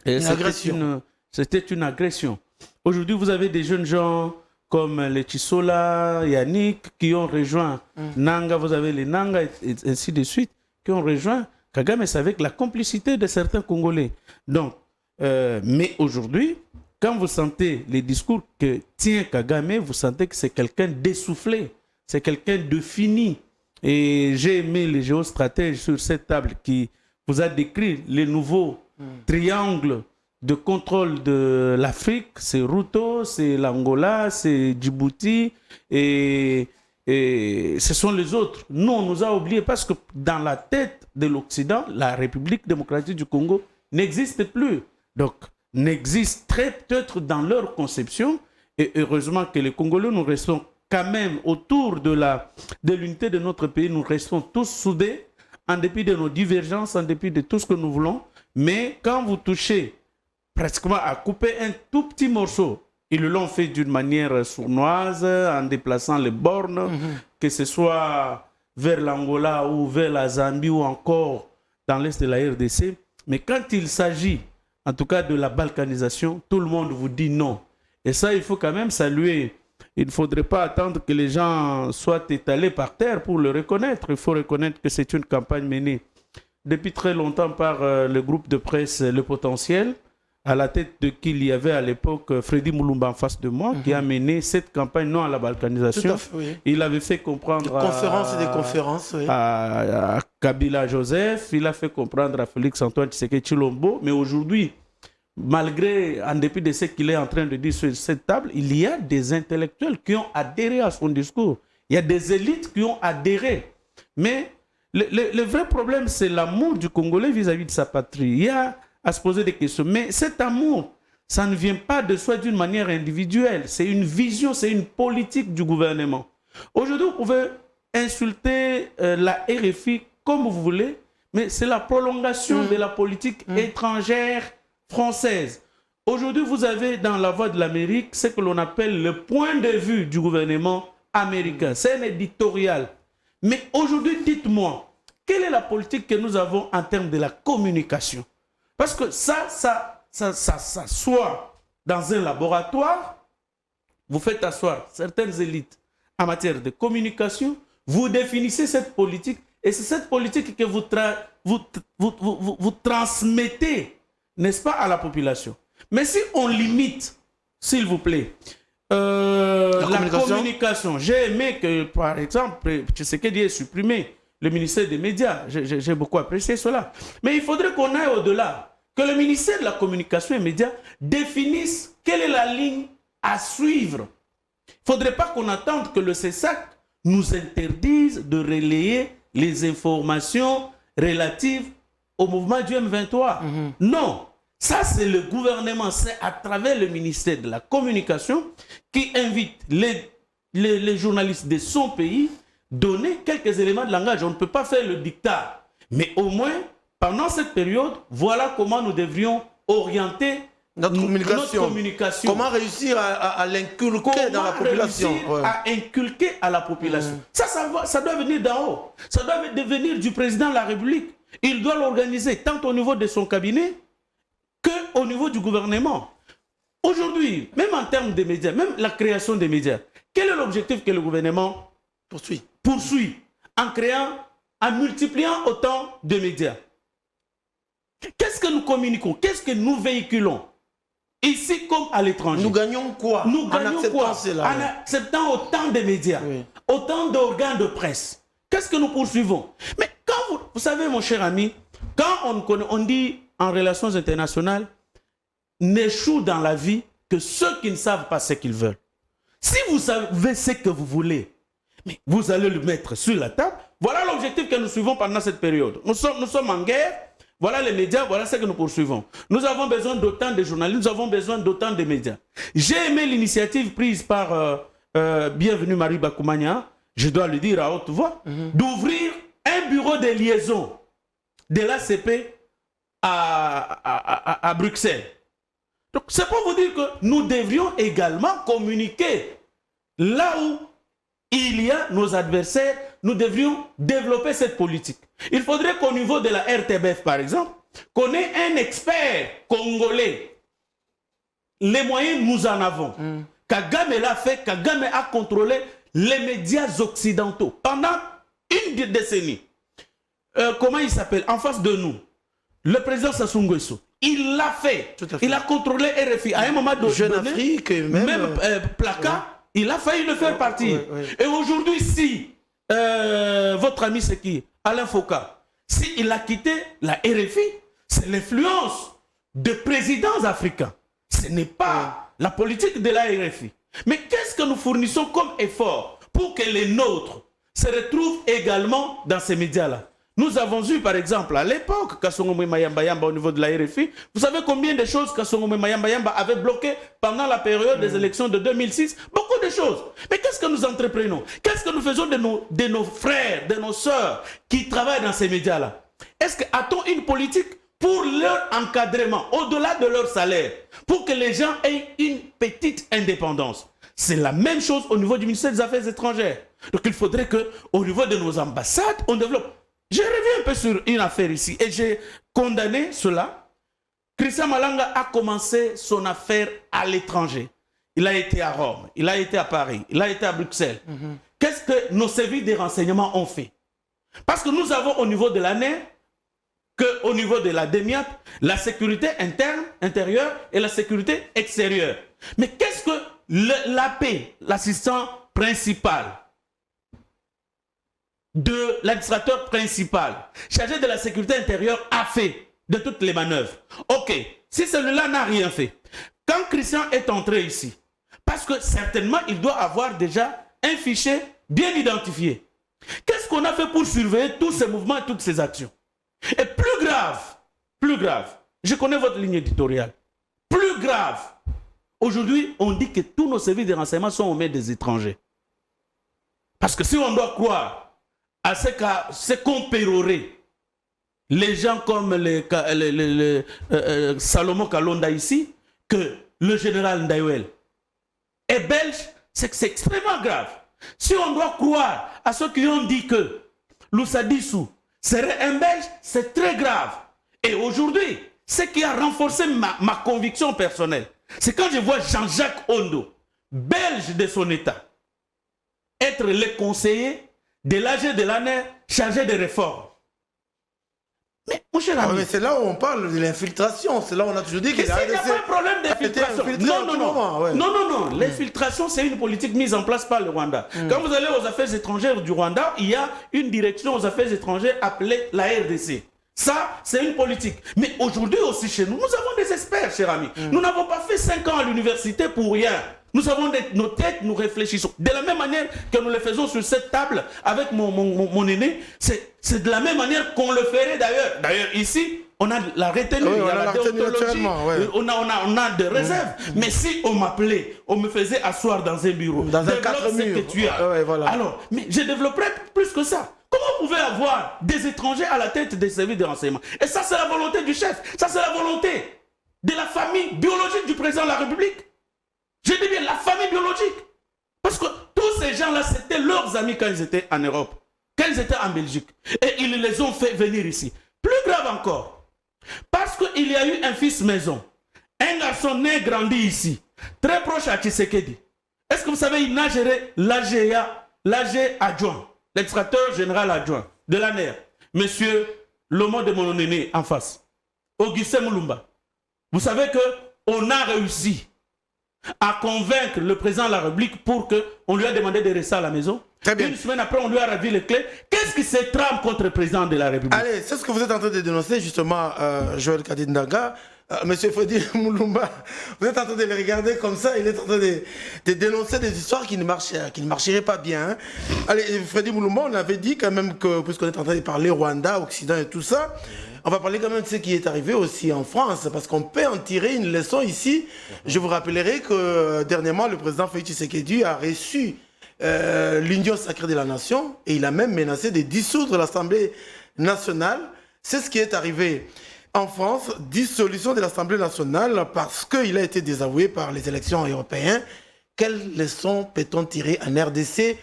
agression. C'était une agression. Aujourd'hui, vous avez des jeunes gens comme les Chisola, Yannick, qui ont rejoint Nanga, vous avez les Nanga, et ainsi de suite, qui ont rejoint Kagame, c'est avec la complicité de certains Congolais. Donc, mais aujourd'hui, quand vous sentez les discours que tient Kagame, vous sentez que c'est quelqu'un d'essoufflé, c'est quelqu'un de fini. Et j'ai aimé les géostratèges sur cette table qui vous a décrit les nouveaux triangles de contrôle de l'Afrique. C'est Ruto, c'est l'Angola, c'est Djibouti et ce sont les autres. Nous, on nous a oubliés parce que dans la tête de l'Occident, la République démocratique du Congo n'existe plus. Donc, n'existe très peut-être dans leur conception. Et heureusement que les Congolais, nous restons quand même autour de l'unité de notre pays. Nous restons tous soudés, en dépit de nos divergences, en dépit de tout ce que nous voulons. Mais quand vous touchez pratiquement à couper un tout petit morceau, ils l'ont fait d'une manière sournoise, en déplaçant les bornes, que ce soit vers l'Angola ou vers la Zambie ou encore dans l'est de la RDC. Mais quand il s'agit, en tout cas de la balkanisation, tout le monde vous dit non. Et ça, il faut quand même saluer. Il ne faudrait pas attendre que les gens soient étalés par terre pour le reconnaître. Il faut reconnaître que c'est une campagne menée depuis très longtemps par le groupe de presse Le Potentiel, à la tête de qui il y avait à l'époque Freddy Moulumba en face de moi, qui a mené cette campagne non à la balkanisation. Tout à fait, oui. Il avait fait comprendre à Kabila Joseph, il a fait comprendre à Félix-Antoine Tshisekedi Tshilombo, mais aujourd'hui, malgré, en dépit de ce qu'il est en train de dire sur cette table, il y a des intellectuels qui ont adhéré à son discours. Il y a des élites qui ont adhéré. Mais le vrai problème, c'est l'amour du Congolais vis-à-vis de sa patrie. Il y a à se poser des questions. Mais cet amour, ça ne vient pas de soi d'une manière individuelle. C'est une vision, c'est une politique du gouvernement. Aujourd'hui, vous pouvez insulter la RFI comme vous voulez, mais c'est la prolongation de la politique étrangère française. Aujourd'hui, vous avez dans la Voix de l'Amérique ce que l'on appelle le point de vue du gouvernement américain. C'est un éditorial. Mais aujourd'hui, dites-moi, quelle est la politique que nous avons en termes de la communication? Parce que ça soit dans un laboratoire, vous faites asseoir certaines élites en matière de communication, vous définissez cette politique, et c'est cette politique que vous transmettez, n'est-ce pas, à la population. Mais si on limite, s'il vous plaît, la communication, j'ai aimé que, par exemple, Tshisekedi ait supprimé le ministère des médias. J'ai beaucoup apprécié cela. Mais il faudrait qu'on aille au-delà. Que le ministère de la Communication et des Médias définisse quelle est la ligne à suivre. Il ne faudrait pas qu'on attende que le CESAC nous interdise de relayer les informations relatives au mouvement du M23. Non. Ça, c'est le gouvernement. C'est à travers le ministère de la Communication qui invite les journalistes de son pays donner quelques éléments de langage. On ne peut pas faire le dictat. Mais au moins, pendant cette période, voilà comment nous devrions orienter notre communication. Comment réussir à l'inculquer dans la population. À inculquer à la population. Ça doit venir d'en haut. Ça doit venir du président de la République. Il doit l'organiser tant au niveau de son cabinet qu'au niveau du gouvernement. Aujourd'hui, même en termes de médias, même la création des médias, quel est l'objectif que le gouvernement poursuit en multipliant autant de médias? Qu'est-ce que nous communiquons? Qu'est-ce que nous véhiculons? Ici comme à l'étranger. Nous gagnons quoi? Nous gagnons quoi en acceptant autant de médias, autant d'organes de presse? Qu'est-ce que nous poursuivons? Mais quand vous savez, mon cher ami, quand on dit en relations internationales, n'échoue dans la vie que ceux qui ne savent pas ce qu'ils veulent. Si vous savez ce que vous voulez, mais vous allez le mettre sur la table. Voilà l'objectif que nous suivons pendant cette période. Nous sommes en guerre. Voilà les médias, voilà ce que nous poursuivons. Nous avons besoin d'autant de journalistes, nous avons besoin d'autant de médias. J'ai aimé l'initiative prise par Bienvenue Marie Bakoumania, je dois le dire à haute voix, d'ouvrir un bureau de liaison de l'ACP à Bruxelles. Donc, c'est pour vous dire que nous devrions également communiquer là où il y a nos adversaires, nous devrions développer cette politique. Il faudrait qu'au niveau de la RTBF, par exemple, qu'on ait un expert congolais. Les moyens, nous en avons. Kagame l'a fait, Kagame a contrôlé les médias occidentaux pendant une décennie. Comment il s'appelle? En face de nous, le président Sassou Nguesso. Il l'a fait. Il a contrôlé RFI. À un moment donné, Jeune Afrique, même Plaka, il a failli le faire partir. Et aujourd'hui, si votre ami c'est qui? Alain Foucault, s'il a quitté la RFI, c'est l'influence de présidents africains. Ce n'est pas la politique de la RFI. Mais qu'est-ce que nous fournissons comme effort pour que les nôtres se retrouvent également dans ces médias-là? Nous avons eu, par exemple, à l'époque, Kassongo Mayamba Yamba au niveau de la RFI. Vous savez combien de choses Kassongo Mayamba Yamba avait bloquées pendant la période des élections de 2006? Beaucoup de choses. Mais qu'est-ce que nous entreprenons? Qu'est-ce que nous faisons de nos frères, de nos sœurs qui travaillent dans ces médias-là? Est-ce qu'a-t-on une politique pour leur encadrement, au-delà de leur salaire, pour que les gens aient une petite indépendance? C'est la même chose au niveau du ministère des Affaires étrangères. Donc il faudrait qu'au niveau de nos ambassades, on développe. Je reviens un peu sur une affaire ici et j'ai condamné cela. Christian Malanga a commencé son affaire à l'étranger. Il a été à Rome, il a été à Paris, il a été à Bruxelles. Qu'est-ce que nos services de renseignement ont fait? Parce que nous avons au niveau de l'ANER, qu'au niveau de la DEMIAT, la sécurité interne, intérieure et la sécurité extérieure. Mais qu'est-ce que l'AP, l'assistant principal, de l'administrateur principal, chargé de la sécurité intérieure, a fait de toutes les manœuvres? Ok, si celui-là n'a rien fait, quand Christian est entré ici, parce que certainement il doit avoir déjà un fichier bien identifié, qu'est-ce qu'on a fait pour surveiller tous ces mouvements et toutes ces actions? Et plus grave, je connais votre ligne éditoriale, plus grave, aujourd'hui on dit que tous nos services de renseignement sont aux mains des étrangers. Parce que si on doit croire à ce qu'ont péroré les gens comme Salomon Kalonda ici, que le général Ndayouel est belge, c'est que c'est extrêmement grave. Si on doit croire à ceux qui ont dit que Lousadissou serait un belge, c'est très grave. Et aujourd'hui, ce qui a renforcé ma conviction personnelle, c'est quand je vois Jean-Jacques Ondo, belge de son état, être le conseiller de l'AG de l'ANER chargé de réformes. Mais mon cher ami... c'est là où on parle de l'infiltration. C'est là où on a toujours dit qu'il n'y a pas un problème d'infiltration. Non. L'infiltration, c'est une politique mise en place par le Rwanda. Quand vous allez aux affaires étrangères du Rwanda, il y a une direction aux affaires étrangères appelée la RDC. Ça, c'est une politique. Mais aujourd'hui aussi chez nous, nous avons des experts, cher ami. Nous n'avons pas fait 5 ans à l'université pour rien. Nous avons nos têtes, nous réfléchissons. De la même manière que nous le faisons sur cette table avec mon aîné, c'est de la même manière qu'on le ferait d'ailleurs. D'ailleurs, ici, on a la retenue, il y a la déontologie, on a des réserves. Mais si on m'appelait, on me faisait asseoir dans un bureau, dans un 4 murs, que tu as. Alors, mais je développerais plus que ça. Comment vous pouvez avoir des étrangers à la tête des services de renseignement? Et ça, c'est la volonté du chef. Ça, c'est la volonté de la famille biologique du président de la République. Je dis bien la famille biologique. Parce que tous ces gens-là, c'était leurs amis quand ils étaient en Europe, quand ils étaient en Belgique. Et ils les ont fait venir ici. Plus grave encore, parce qu'il y a eu un fils maison, un garçon né grandi ici, très proche à Tshisekedi. Est-ce que vous savez, il a géré l'AG adjoint, l'extracteur général adjoint de l'ANER, monsieur Lomo de mon aîné en face, Augustin Moulumba. Vous savez qu'on a réussi à convaincre le président de la République pour qu'on lui a demandé de rester à la maison. Très bien. Une semaine après, on lui a ravi les clés. Qu'est-ce qui se trame contre le président de la République? Allez, c'est ce que vous êtes en train de dénoncer, justement, Joël Kadindaga. Monsieur Freddy Moulumba, vous êtes en train de le regarder comme ça, il est en train de dénoncer des histoires qui ne marcheraient pas bien. Hein. Allez, Freddy Moulumba, on avait dit quand même que, puisqu'on est en train de parler Rwanda, Occident et tout ça, on va parler quand même de ce qui est arrivé aussi en France, parce qu'on peut en tirer une leçon ici. Je vous rappellerai que dernièrement, le président Félix Tshisekedi a reçu l'Union sacrée de la nation et il a même menacé de dissoudre l'Assemblée nationale C'est ce qui est arrivé. En France, dissolution de l'Assemblée nationale parce qu'il a été désavoué par les élections européennes. Quelles leçons peut-on tirer en RDC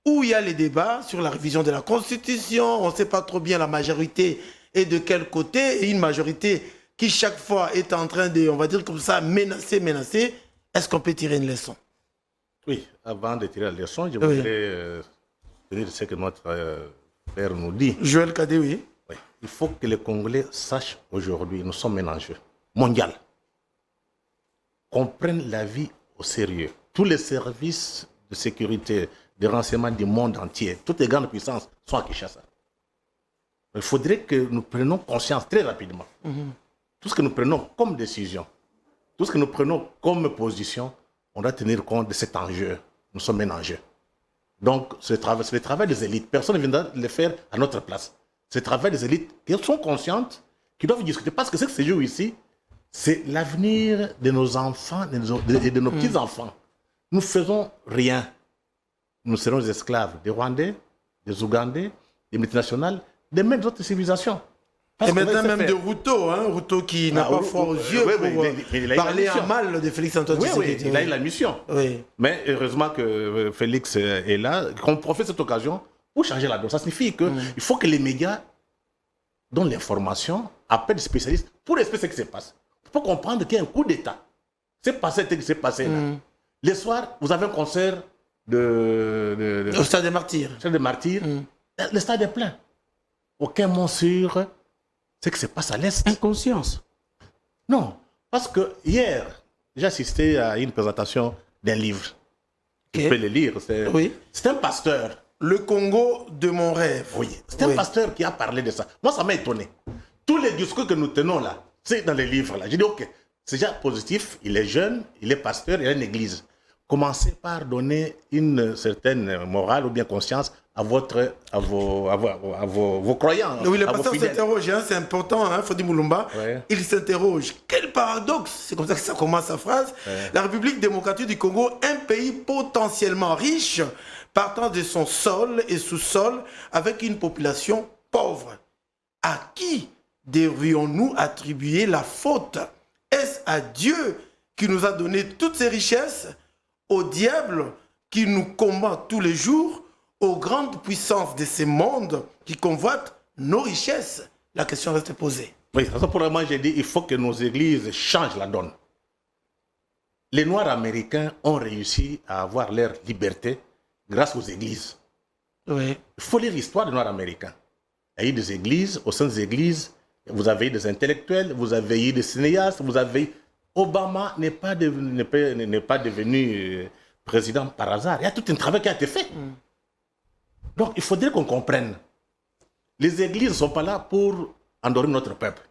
où il y a les débats sur la révision de la Constitution? On ne sait pas trop bien la majorité est de quel côté, et une majorité qui chaque fois est en train de, on va dire comme ça, menacer. Est-ce qu'on peut tirer une leçon? Oui, avant de tirer la leçon, je voudrais tenir ce que notre père nous dit. Joël Kadé, oui. Oui. Il faut que les Congolais sachent aujourd'hui, nous sommes un enjeu mondial. Qu'on prenne la vie au sérieux. Tous les services de sécurité, de renseignement du monde entier, toutes les grandes puissances sont à Kinshasa. Il faudrait que nous prenions conscience très rapidement. Tout ce que nous prenons comme décision, tout ce que nous prenons comme position, on doit tenir compte de cet enjeu. Nous sommes un enjeu. Donc, c'est le travail des élites. Personne ne viendra le faire à notre place. C'est le travail des élites qui sont conscientes, qui doivent discuter. Parce que ce qui se joue ici, c'est l'avenir de nos enfants et de nos petits-enfants. Nous ne faisons rien. Nous serons des esclaves des Rwandais, des Ougandais, des multinationales, des mêmes autres civilisations. Et maintenant même de Ruto, Ruto qui n'a pas froid aux yeux pour parler en mal de Félix-Antoine Tshisekedi. Oui, il a eu la mission. Oui. Mais heureusement que Félix est là, qu'on profite de cette occasion pour changer la donne. Ça signifie qu'il faut que les médias donnent l'information, appellent des spécialistes pour expliquer ce qui se passe. Pour comprendre qu'il y a un coup d'État. C'est passé ce qui s'est passé là. Le soir, vous avez un concert au Stade des Martyrs. Le stade est plein. Aucun mot sur ce qui se passe à l'Est. Inconscience. Non, parce que hier, j'ai assisté à une présentation d'un livre. Tu peux le lire. C'est un pasteur. Le Congo de mon rêve. Oui, c'est un pasteur qui a parlé de ça. Moi, ça m'a étonné. Tous les discours que nous tenons là, c'est dans les livres là. J'ai dit, ok, c'est déjà positif, il est jeune, il est pasteur, il a une église. Commencez par donner une certaine morale ou bien conscience à vos croyants. Oui, le pasteur s'interroge, c'est important, Fodi Moulumba. Il s'interroge. Quel paradoxe! C'est comme ça que ça commence sa phrase. La République démocratique du Congo, un pays potentiellement riche, partant de son sol et sous-sol, avec une population pauvre. À qui devrions-nous attribuer la faute? Est-ce à Dieu qui nous a donné toutes ces richesses? Au diable qui nous combat tous les jours, aux grandes puissances de ces mondes qui convoitent nos richesses? La question reste posée. Oui, pour le moment, j'ai dit il faut que nos églises changent la donne. Les Noirs américains ont réussi à avoir leur liberté grâce aux églises. Oui. Il faut lire l'histoire des Noirs américains. Il y a eu des églises, au sein des églises, vous avez eu des intellectuels, vous avez eu des cinéastes, vous avez... Obama n'est pas devenu président par hasard. Il y a tout un travail qui a été fait. Donc, il faudrait qu'on comprenne. Les églises ne sont pas là pour endormir notre peuple.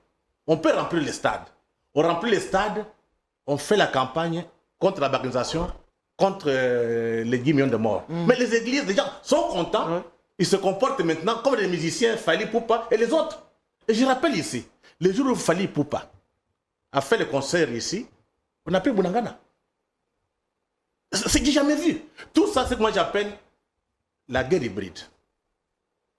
On peut remplir les stades. On remplit les stades, on fait la campagne contre la banalisation, contre les 10 millions de morts. Mais les églises, les gens sont contents. Ils se comportent maintenant comme les musiciens Fali Poupa et les autres. Et je rappelle ici, le jour où Fali Poupa a fait le concert ici, on a pris Bunagana. C'est que j'ai jamais vu. Tout ça, c'est que moi j'appelle la guerre hybride.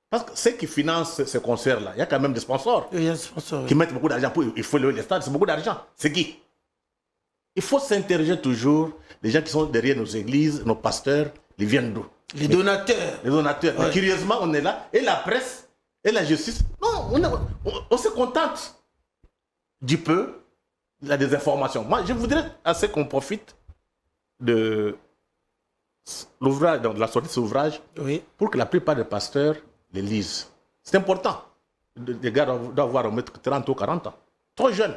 Parce que ceux qui financent ce concert-là, il y a quand même des sponsors, qui mettent beaucoup d'argent pour il faut les stades, c'est beaucoup d'argent. C'est qui? Il faut s'interroger toujours, les gens qui sont derrière nos églises, nos pasteurs, ils viennent d'où? Les donateurs. Les donateurs. Mais curieusement, on est là, et la presse, et la justice, non, on se contente du peu, la désinformation. Moi, je voudrais assez qu'on profite de l'ouvrage, de la sortie de cet ouvrage, pour que la plupart des pasteurs les lisent. C'est important. Les gars doivent avoir 30 ou 40 ans. Trop jeune.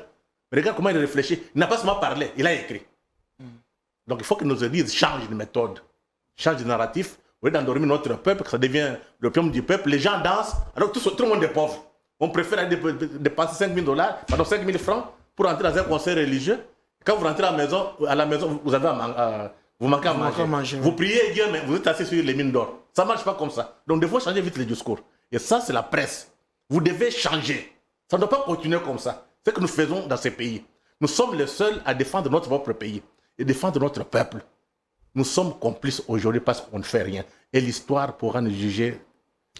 Mais regarde comment il réfléchit. Il n'a pas seulement parlé, il a écrit. Donc il faut que nos églises changent de méthode, changent de narratif. Au lieu d'endormir notre peuple, que ça devient l'opium du peuple, les gens dansent, alors tout le monde est pauvre. On préfère dépenser 5 000 francs pour entrer dans un concert religieux. Quand vous rentrez à la maison, vous manquez à manger. Vous priez Dieu, mais vous êtes assis sur les mines d'or. Ça ne marche pas comme ça. Donc, il faut changer vite les discours. Et ça, c'est la presse. Vous devez changer. Ça ne doit pas continuer comme ça. C'est ce que nous faisons dans ces pays. Nous sommes les seuls à défendre notre propre pays et défendre notre peuple. Nous sommes complices aujourd'hui parce qu'on ne fait rien. Et l'histoire pourra nous juger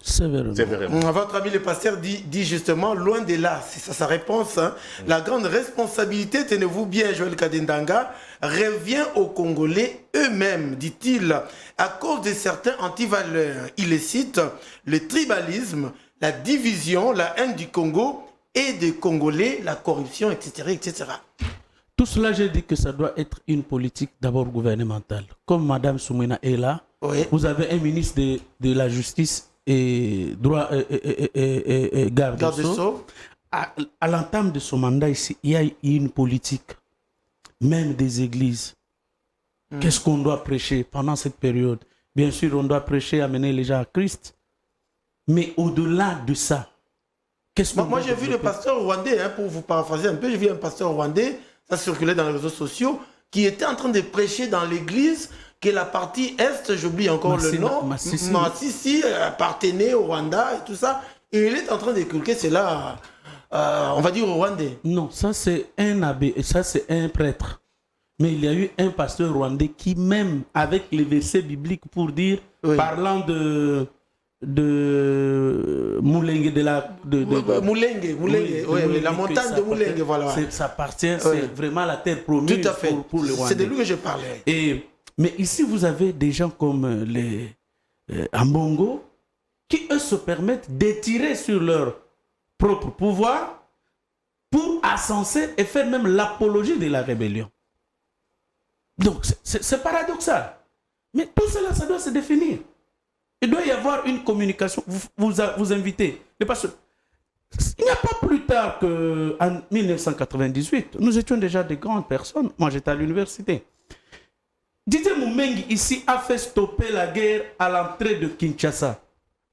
Sévèrement. Votre ami le pasteur dit justement, loin de là, c'est ça sa réponse, hein, la grande responsabilité, tenez-vous bien, Joël Kadendanga, revient aux Congolais eux-mêmes, dit-il, à cause de certains antivaleurs. Il les cite, le tribalisme, la division, la haine du Congo et des Congolais, la corruption, etc., etc. Tout cela, j'ai dit que ça doit être une politique d'abord gouvernementale. Comme Mme Soumena est là, Oui. vous avez un ministre de la Justice et droit et garde des Sceaux. À l'entame de son mandat ici, il y a une politique, même des églises. Qu'est-ce qu'on doit prêcher pendant cette période? Bien sûr, on doit prêcher, amener les gens à Christ. Mais au-delà de ça, qu'est-ce qu'on Moi, j'ai vu le pasteur rwandais, hein, pour vous paraphraser un peu, j'ai vu un pasteur rwandais, ça circulait dans les réseaux sociaux, qui était en train de prêcher dans l'église que la partie Est, j'oublie encore le nom, Massissi appartenait au Rwanda et tout ça. Et il est en train d'inculquer cela, on va dire, au Rwandais. Non, ça c'est un abbé, et ça c'est un prêtre. Mais il y a eu un pasteur rwandais qui, même avec les versets bibliques pour dire, Oui. parlant de Moulenge, Moulenge, oui, la montagne de Moulenge, voilà. Ça appartient, c'est vraiment la terre promise. Tout à fait. Pour le Rwandais. C'est de lui que je parlais. Mais ici, vous avez des gens comme les Ambongo qui, eux, se permettent d'étirer sur leur propre pouvoir pour ascenser et faire même l'apologie de la rébellion. Donc, c'est paradoxal. Mais tout cela, ça doit se définir. Il doit y avoir une communication. Vous invitez. Parce que il n'y a pas plus tard qu'en 1998, nous étions déjà des grandes personnes. Moi, j'étais à l'université. Didier Moumengi, ici, a fait stopper la guerre à l'entrée de Kinshasa.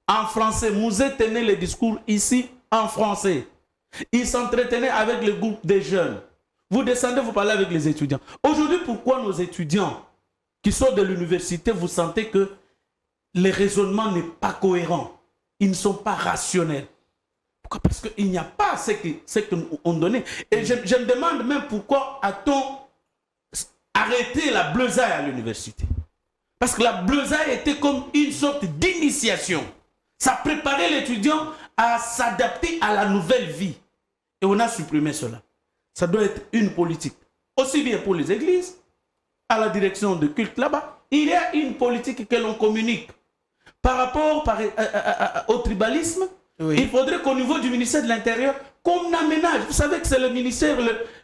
En français, Mouzé tenait les discours ici en français. Il s'entretenait avec le groupe des jeunes. Vous descendez, vous parlez avec les étudiants. Aujourd'hui, pourquoi nos étudiants qui sont de l'université, vous sentez que le raisonnement n'est pas cohérent? Ils ne sont pas rationnels. Pourquoi? Parce qu'il n'y a pas ce qu'on donnait. Et je me demande même pourquoi a-t-on arrêté la bleusaille à l'université. Parce que la bleusaille était comme une sorte d'initiation. Ça préparait l'étudiant à s'adapter à la nouvelle vie. Et on a supprimé cela. Ça doit être une politique. Aussi bien pour les églises, à la direction de culte là-bas, il y a une politique que l'on communique. Par rapport au tribalisme, oui. Il faudrait qu'au niveau du ministère de l'Intérieur, qu'on aménage. Vous savez que c'est le ministère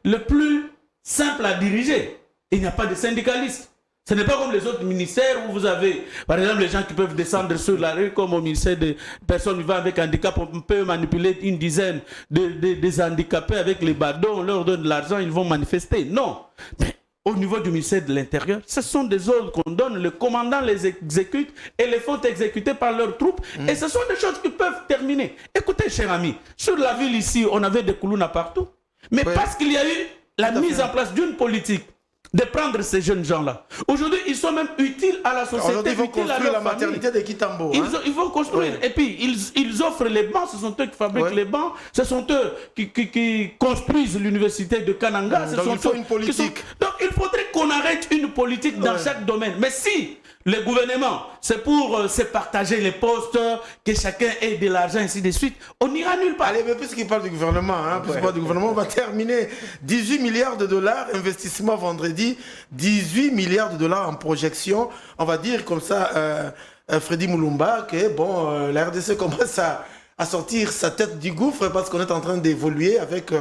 le plus simple à diriger. Il n'y a pas de syndicalistes. Ce n'est pas comme les autres ministères où vous avez, par exemple, les gens qui peuvent descendre sur la rue, comme au ministère des personnes vivant avec handicap, on peut manipuler une dizaine des handicapés avec les bâtons, on leur donne de l'argent, ils vont manifester. Non. Mais au niveau du ministère de l'Intérieur, ce sont des ordres qu'on donne, le commandant les exécute et les font exécuter par leurs troupes. Et ce sont des choses qui peuvent terminer. Écoutez, cher ami, sur la ville ici, on avait des Koulouna partout. Mais parce qu'il y a eu la mise en place d'une politique de prendre ces jeunes gens-là. Aujourd'hui, ils sont même utiles à la société. Aujourd'hui, ils vont construire la maternité de Kitambo. Ils vont construire. Et puis, ils offrent les bancs. Ce sont eux qui fabriquent les bancs. Ce sont eux qui construisent l'université de Kananga. Donc, il faut une politique. Donc, il faudrait qu'on arrête une politique dans chaque domaine. Mais si le gouvernement, c'est pour se partager les postes, que chacun ait de l'argent, ainsi de suite, on n'ira nulle part. Allez, mais puisqu'il parle du gouvernement, puisqu'il parle du gouvernement, on va terminer. 18 milliards de dollars, investissement vendredi, 18 milliards de dollars en projection. On va dire comme ça, Freddy Moulumba, que bon, la RDC commence à sortir sa tête du gouffre parce qu'on est en train d'évoluer avec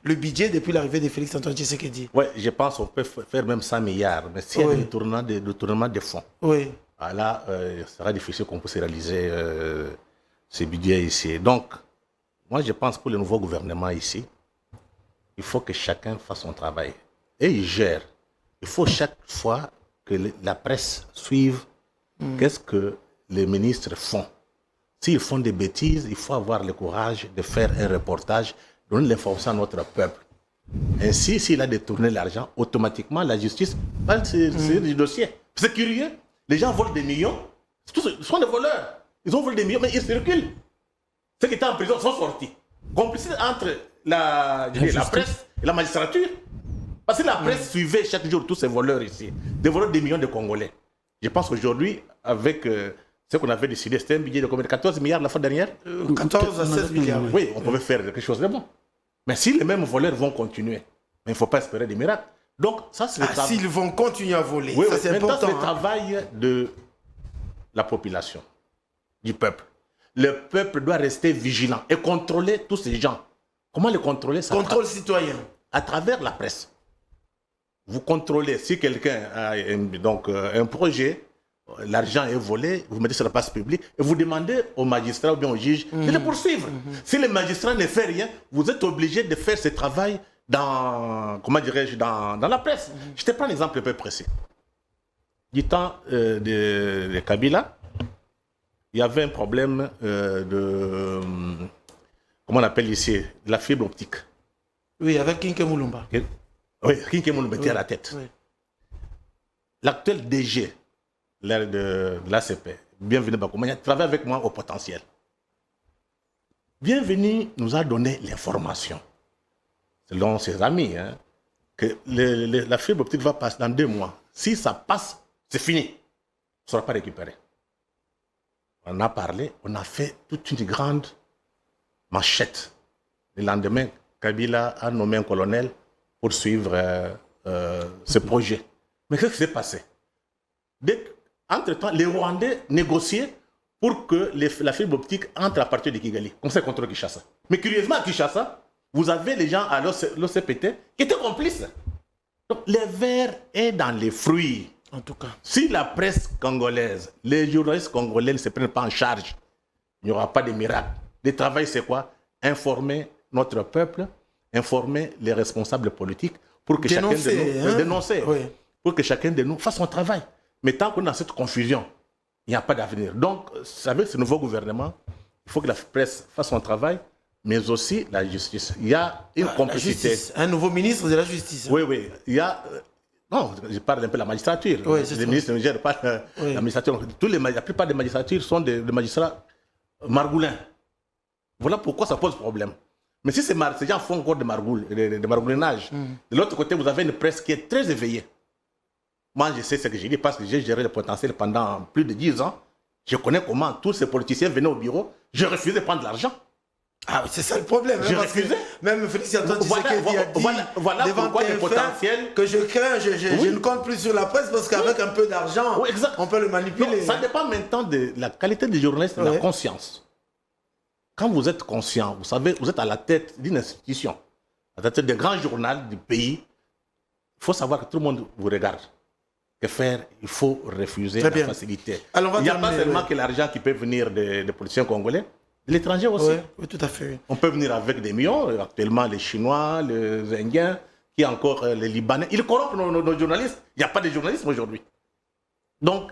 le budget depuis l'arrivée de Félix Antoine Tshisekedi. Oui, je pense qu'on peut faire même 100 milliards, mais s'il y a des détournements des fonds, là, ce sera difficile qu'on puisse réaliser ce budget ici. Donc, moi, je pense que pour le nouveau gouvernement ici, il faut que chacun fasse son travail. Et il gère. Il faut chaque fois que la presse suive qu'est-ce que les ministres font. S'ils font des bêtises, il faut avoir le courage de faire un reportage, donner l'information à notre peuple. Ainsi, s'il a détourné l'argent, automatiquement, la justice va se du dossier. C'est curieux. Les gens volent des millions. Ce sont des voleurs. Ils ont volé des millions, mais ils circulent. Ceux qui étaient en prison sont sortis. Complices entre la presse et la magistrature. Parce que la presse suivait chaque jour tous ces voleurs ici. Des voleurs des millions de Congolais. Je pense qu'aujourd'hui, avec Ce qu'on avait décidé, c'était un budget de combien? 14 milliards la fois dernière? 14 à 16 milliards. Oui, on pouvait faire quelque chose de bon. Mais si les mêmes voleurs vont continuer, mais il ne faut pas espérer des miracles. Donc, ça, c'est s'ils vont continuer à voler, oui, ça c'est important. C'est le travail de la population, du peuple. Le peuple doit rester vigilant et contrôler tous ces gens. Comment les contrôler? Contrôle citoyen. À travers la presse. Vous contrôlez, si quelqu'un a un projet, l'argent est volé, vous mettez sur la place publique et vous demandez au magistrat ou bien au juge de le poursuivre. Si le magistrat ne fait rien, vous êtes obligé de faire ce travail dans la presse. Je te prends un exemple un peu précis. Du temps de Kabila, il y avait un problème comment on appelle ici, de la fibre optique. Oui, avec Kinké Moulumba. Oui, Kinké Moulumba était à la tête. Oui. L'actuel DG de l'ACP, Bienvenue Bakoumania, travaille avec moi au potentiel. Bienvenue nous a donné l'information, selon ses amis, que la fibre optique va passer dans 2 mois. Si ça passe, c'est fini. Ça ne sera pas récupéré. On a parlé, on a fait toute une grande manchette. Le lendemain, Kabila a nommé un colonel pour suivre ce projet. Mais qu'est-ce qui s'est passé? Entre-temps, les Rwandais négociaient pour que la fibre optique entre à partir de Kigali, comme ça contre Kinshasa. Mais curieusement, à Kinshasa, vous avez les gens à l'OCPT qui étaient complices. Donc, le verre est dans les fruits. En tout cas. Si la presse congolaise, les journalistes congolais ne se prennent pas en charge, il n'y aura pas de miracle. Le travail, c'est quoi? Informer notre peuple, informer les responsables politiques pour que chacun de nous dénoncer, pour que chacun de nous fasse son travail. Mais tant qu'on a cette confusion, il n'y a pas d'avenir. Donc, avec ce nouveau gouvernement, il faut que la presse fasse son travail, mais aussi la justice. Il y a une complicité. Un nouveau ministre de la justice. Oui, oui. Il y a... Non, je parle un peu de la magistrature. Oui, les ministres ne gèrent pas la magistrature. La plupart des magistratures sont des magistrats margoulins. Voilà pourquoi ça pose problème. Mais si ces gens font encore de margoulinage, de l'autre côté, vous avez une presse qui est très éveillée. Moi, je sais ce que j'ai dit parce que j'ai géré le potentiel pendant plus de 10 ans. Je connais comment tous ces politiciens venaient au bureau. Je refusais de prendre de l'argent. Ah, c'est ça le problème. Je refusais. Même Félix Antoine Tshisekedi a dit voilà pourquoi le potentiel... que je crains, je ne compte plus sur la presse parce qu'avec un peu d'argent, on peut le manipuler. Donc, ça dépend maintenant de la qualité des journalistes, de la conscience. Quand vous êtes conscient, vous savez, vous êtes à la tête d'une institution, à la tête d'un grand journal du pays, il faut savoir que tout le monde vous regarde. Que faire? Il faut refuser la facilité. Alors, il n'y a pas seulement que l'argent qui peut venir des politiciens congolais, de l'étranger aussi. Oui, tout à fait. Oui. On peut venir avec des millions, actuellement les Chinois, les Indiens, qui encore les Libanais. Ils corrompent nos journalistes. Il n'y a pas de journalisme aujourd'hui. Donc,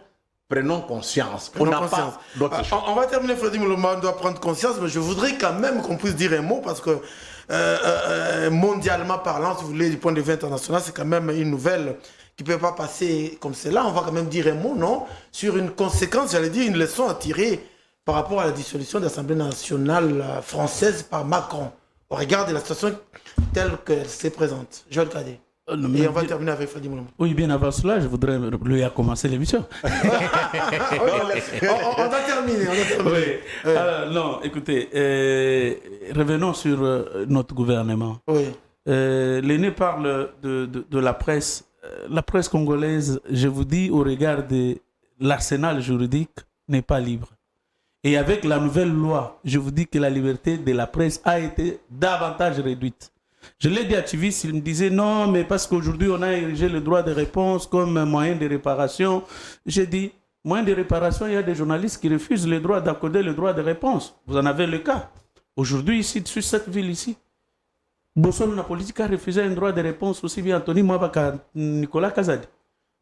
prenons conscience. On n'a pas d'autre chose. On va terminer, Freddy Moulumba, on doit prendre conscience, mais je voudrais quand même qu'on puisse dire un mot parce que mondialement parlant, si vous voulez, du point de vue international, c'est quand même une nouvelle qui ne peut pas passer comme cela. On va quand même dire un mot, non? Sur une conséquence, j'allais dire une leçon à tirer par rapport à la dissolution de l'Assemblée nationale française par Macron. On regarde la situation telle qu'elle se présente. Joël Cadet. Et on va terminer avec Freddy Moulumba. Oui, bien avant cela, je voudrais lui commencer l'émission. On a terminé. Oui. Alors, non, écoutez, revenons sur notre gouvernement. Oui. L'aîné parle de la presse. La presse congolaise, je vous dis, au regard de l'arsenal juridique, n'est pas libre. Et avec la nouvelle loi, je vous dis que la liberté de la presse a été davantage réduite. Je l'ai dit à Tivis, il me disait non, mais parce qu'aujourd'hui on a érigé le droit de réponse comme moyen de réparation. J'ai dit, moyen de réparation, il y a des journalistes qui refusent le droit d'accorder le droit de réponse. Vous en avez le cas. Aujourd'hui, ici, sur cette ville ici, Bossol, la politique a refusé un droit de réponse aussi bien Anthony Mwaba qu'à Nicolas Kazadi.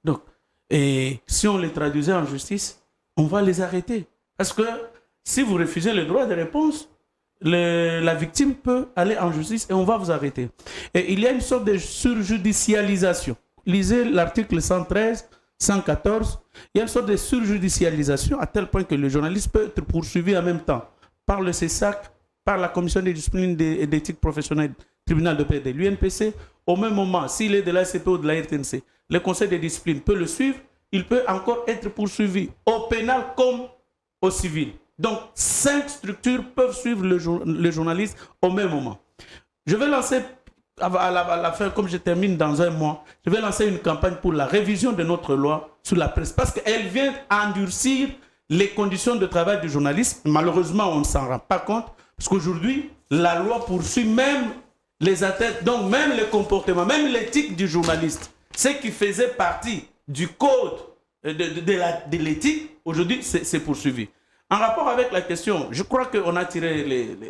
Donc, et si on les traduisait en justice, on va les arrêter. Parce que si vous refusez le droit de réponse, la victime peut aller en justice et on va vous arrêter. Et il y a une sorte de surjudicialisation. Lisez l'article 113, 114. Il y a une sorte de surjudicialisation à tel point que le journaliste peut être poursuivi en même temps par le CESAC, par la commission de discipline et d'éthique professionnelle, tribunal de paix de l'UNPC. Au même moment, s'il est de l'ACP ou de la RTNC, le conseil de discipline peut le suivre. Il peut encore être poursuivi au pénal comme aux civils. Donc, 5 structures peuvent suivre le journaliste au même moment. Je vais lancer, à la fin, comme je termine dans un mois, je vais lancer une campagne pour la révision de notre loi sur la presse, parce qu'elle vient endurcir les conditions de travail du journaliste. Malheureusement, on ne s'en rend pas compte, parce qu'aujourd'hui, la loi poursuit même les atteintes, donc même le comportement, même l'éthique du journaliste. Ce qui faisait partie du code de l'éthique, aujourd'hui, c'est poursuivi. En rapport avec la question, je crois qu'on a tiré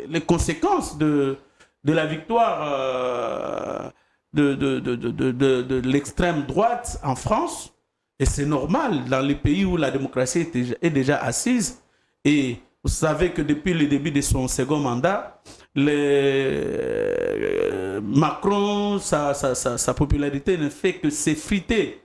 les conséquences de la victoire de l'extrême droite en France. Et c'est normal dans les pays où la démocratie est déjà assise. Et vous savez que depuis le début de son second mandat, Macron, sa popularité ne fait que s'effriter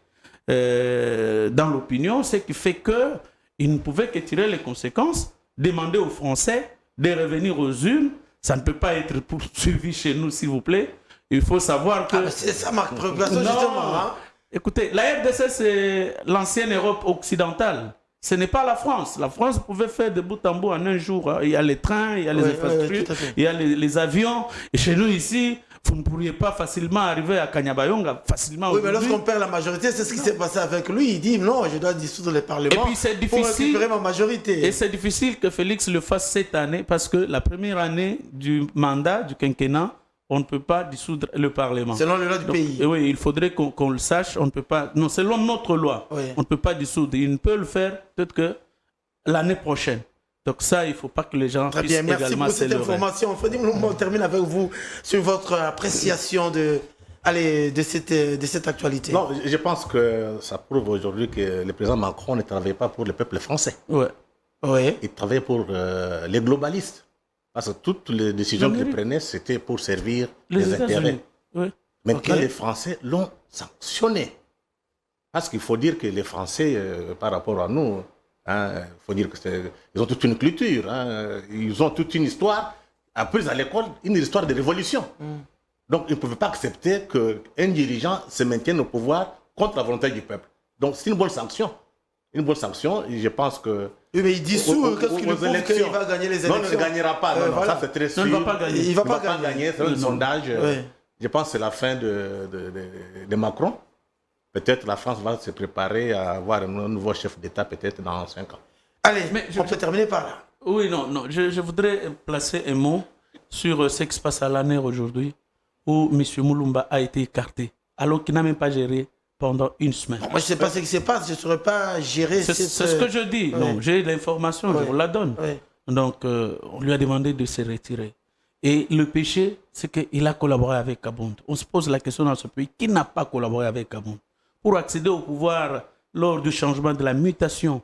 dans l'opinion, ce qui fait qu'il ne pouvait que tirer les conséquences, demander aux Français de revenir aux urnes. Ça ne peut pas être poursuivi chez nous, s'il vous plaît. Il faut savoir que... c'est ça ma préoccupation, justement. Hein? Écoutez, la RDC, c'est l'ancienne Europe occidentale. Ce n'est pas la France. La France pouvait faire de bout en bout en un jour. Il y a les trains, il y a les infrastructures, il y a les avions. Et chez nous, ici, vous ne pourriez pas facilement arriver à Kanyabayonga facilement. Oui, mais lorsqu'on perd la majorité, c'est ce qui s'est passé avec lui. Il dit non, je dois dissoudre le Parlement. Et puis c'est difficile, pour récupérer ma majorité. Et c'est difficile que Félix le fasse cette année parce que la première année du mandat, du quinquennat, on ne peut pas dissoudre le Parlement. Selon la loi du pays. Oui, il faudrait qu'on le sache. On ne peut pas. Non, selon notre loi, on ne peut pas dissoudre. Il ne peut le faire peut-être que l'année prochaine. Donc ça, il ne faut pas que les gens puissent également s'élever. Merci pour cette information. On termine avec vous sur votre appréciation de cette actualité. Non, je pense que ça prouve aujourd'hui que le président Macron ne travaille pas pour le peuple français. Il travaille pour les globalistes. Parce que toutes les décisions qu'il prenait, c'était pour servir les intérêts. Maintenant, les Français l'ont sanctionné. Parce qu'il faut dire que les Français, par rapport à nous, il faut dire qu'ils ont toute une culture, ils ont toute une histoire, apprise à l'école, une histoire de révolution. Donc, ils ne peuvent pas accepter qu'un dirigeant se maintienne au pouvoir contre la volonté du peuple. Donc, c'est une bonne sanction. Une bonne sanction, et je pense que... Oui, mais il dissout, qu'est-ce qu'il prouve qu'il va gagner les élections? Non, il ne gagnera pas, ça c'est très sûr. Il ne va pas gagner. Il ne va pas gagner, c'est un sondage. Je pense que c'est la fin de Macron. Peut-être la France va se préparer à avoir un nouveau chef d'État peut-être dans 5 ans. Allez, on peut terminer par là. Oui, non, je voudrais placer un mot sur ce qui se passe à l'année aujourd'hui, où M. Moulumba a été écarté, alors qu'il n'a même pas géré pendant une semaine. Moi, je ne sais pas ce qui se passe, je ne saurais pas gérer C'est ce que je dis. Non, j'ai l'information, je vous la donne. Donc, on lui a demandé de se retirer. Et le péché, c'est qu'il a collaboré avec Kabound. On se pose la question dans ce pays, qui n'a pas collaboré avec Kabound pour accéder au pouvoir lors du changement de la mutation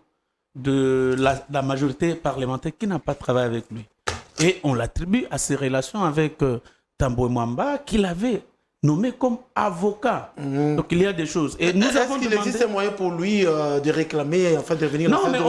de la majorité parlementaire, qui n'a pas travaillé avec lui. Et on l'attribue à ses relations avec Tambwe Mwamba, qu'il avait nommé comme avocat. Donc il y a des choses. Et nous avons demandé... existe un moyen pour lui de réclamer, enfin de venir... Non, mais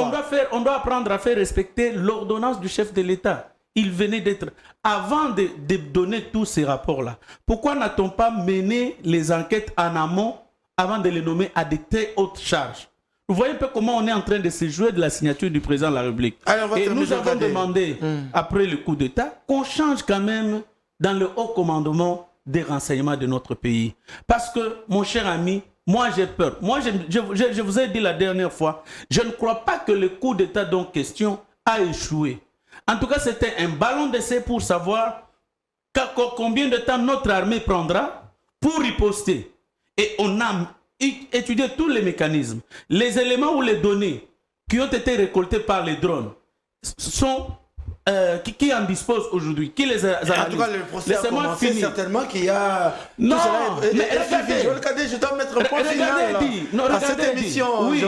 on doit apprendre à faire respecter l'ordonnance du chef de l'État. Il venait d'être... Avant de donner tous ces rapports-là, pourquoi n'a-t-on pas mené les enquêtes en amont avant de les nommer à de très hautes charges? Vous voyez un peu comment on est en train de se jouer de la signature du président de la République. Et nous avons demandé, après le coup d'État, qu'on change quand même dans le haut commandement des renseignements de notre pays. Parce que, mon cher ami, moi j'ai peur. Moi, je vous ai dit la dernière fois, je ne crois pas que le coup d'État dont question a échoué. En tout cas, c'était un ballon d'essai pour savoir combien de temps notre armée prendra pour riposter. Et on a étudié tous les mécanismes. Les éléments ou les données qui ont été récoltés par les drones sont... qui en dispose aujourd'hui? Qui les a en tout cas, le procès a commencé, certainement qu'il y a... Non, mais regardez, Joël Kadé, je dois mettre un point final à cette émission. Oui,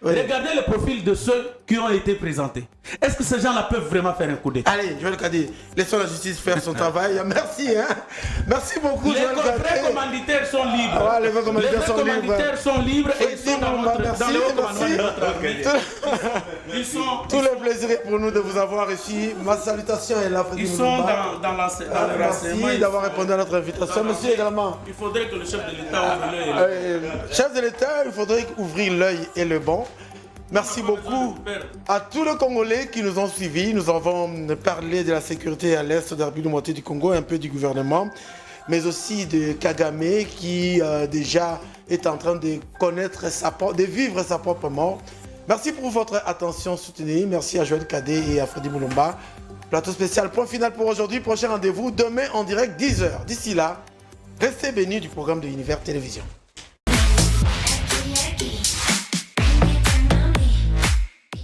regardez le profil de ceux qui ont été présentés. Est-ce que ces gens-là peuvent vraiment faire un coup d'État? Allez, Joël Kadé, laissons la justice faire son travail. Merci, Merci beaucoup, Joël Kadé. Les vrais commanditaires sont libres. Les vrais commanditaires sont libres et ils sont dans le haut commandement de notre armée. Tout le plaisir est pour nous de vous avoir ici. Ma salutation est là. Ils sont dans le renseignement. Merci d'avoir répondu à notre invitation. Monsieur également. Il faudrait que le chef de l'État ouvre l'œil. Chef de l'État, il faudrait ouvrir l'œil et le bon. Merci beaucoup à tous les Congolais qui nous ont suivis. Nous avons parlé de la sécurité à l'est de la République démocratique du Congo, un peu du gouvernement, mais aussi de Kagame qui déjà est en train de connaître de vivre sa propre mort. Merci pour votre attention soutenue. Merci à Joël Cadet et à Freddy Moulomba. Plateau spécial, point final pour aujourd'hui. Prochain rendez-vous demain en direct 10h. D'ici là, restez bénis du programme de Univers Télévision.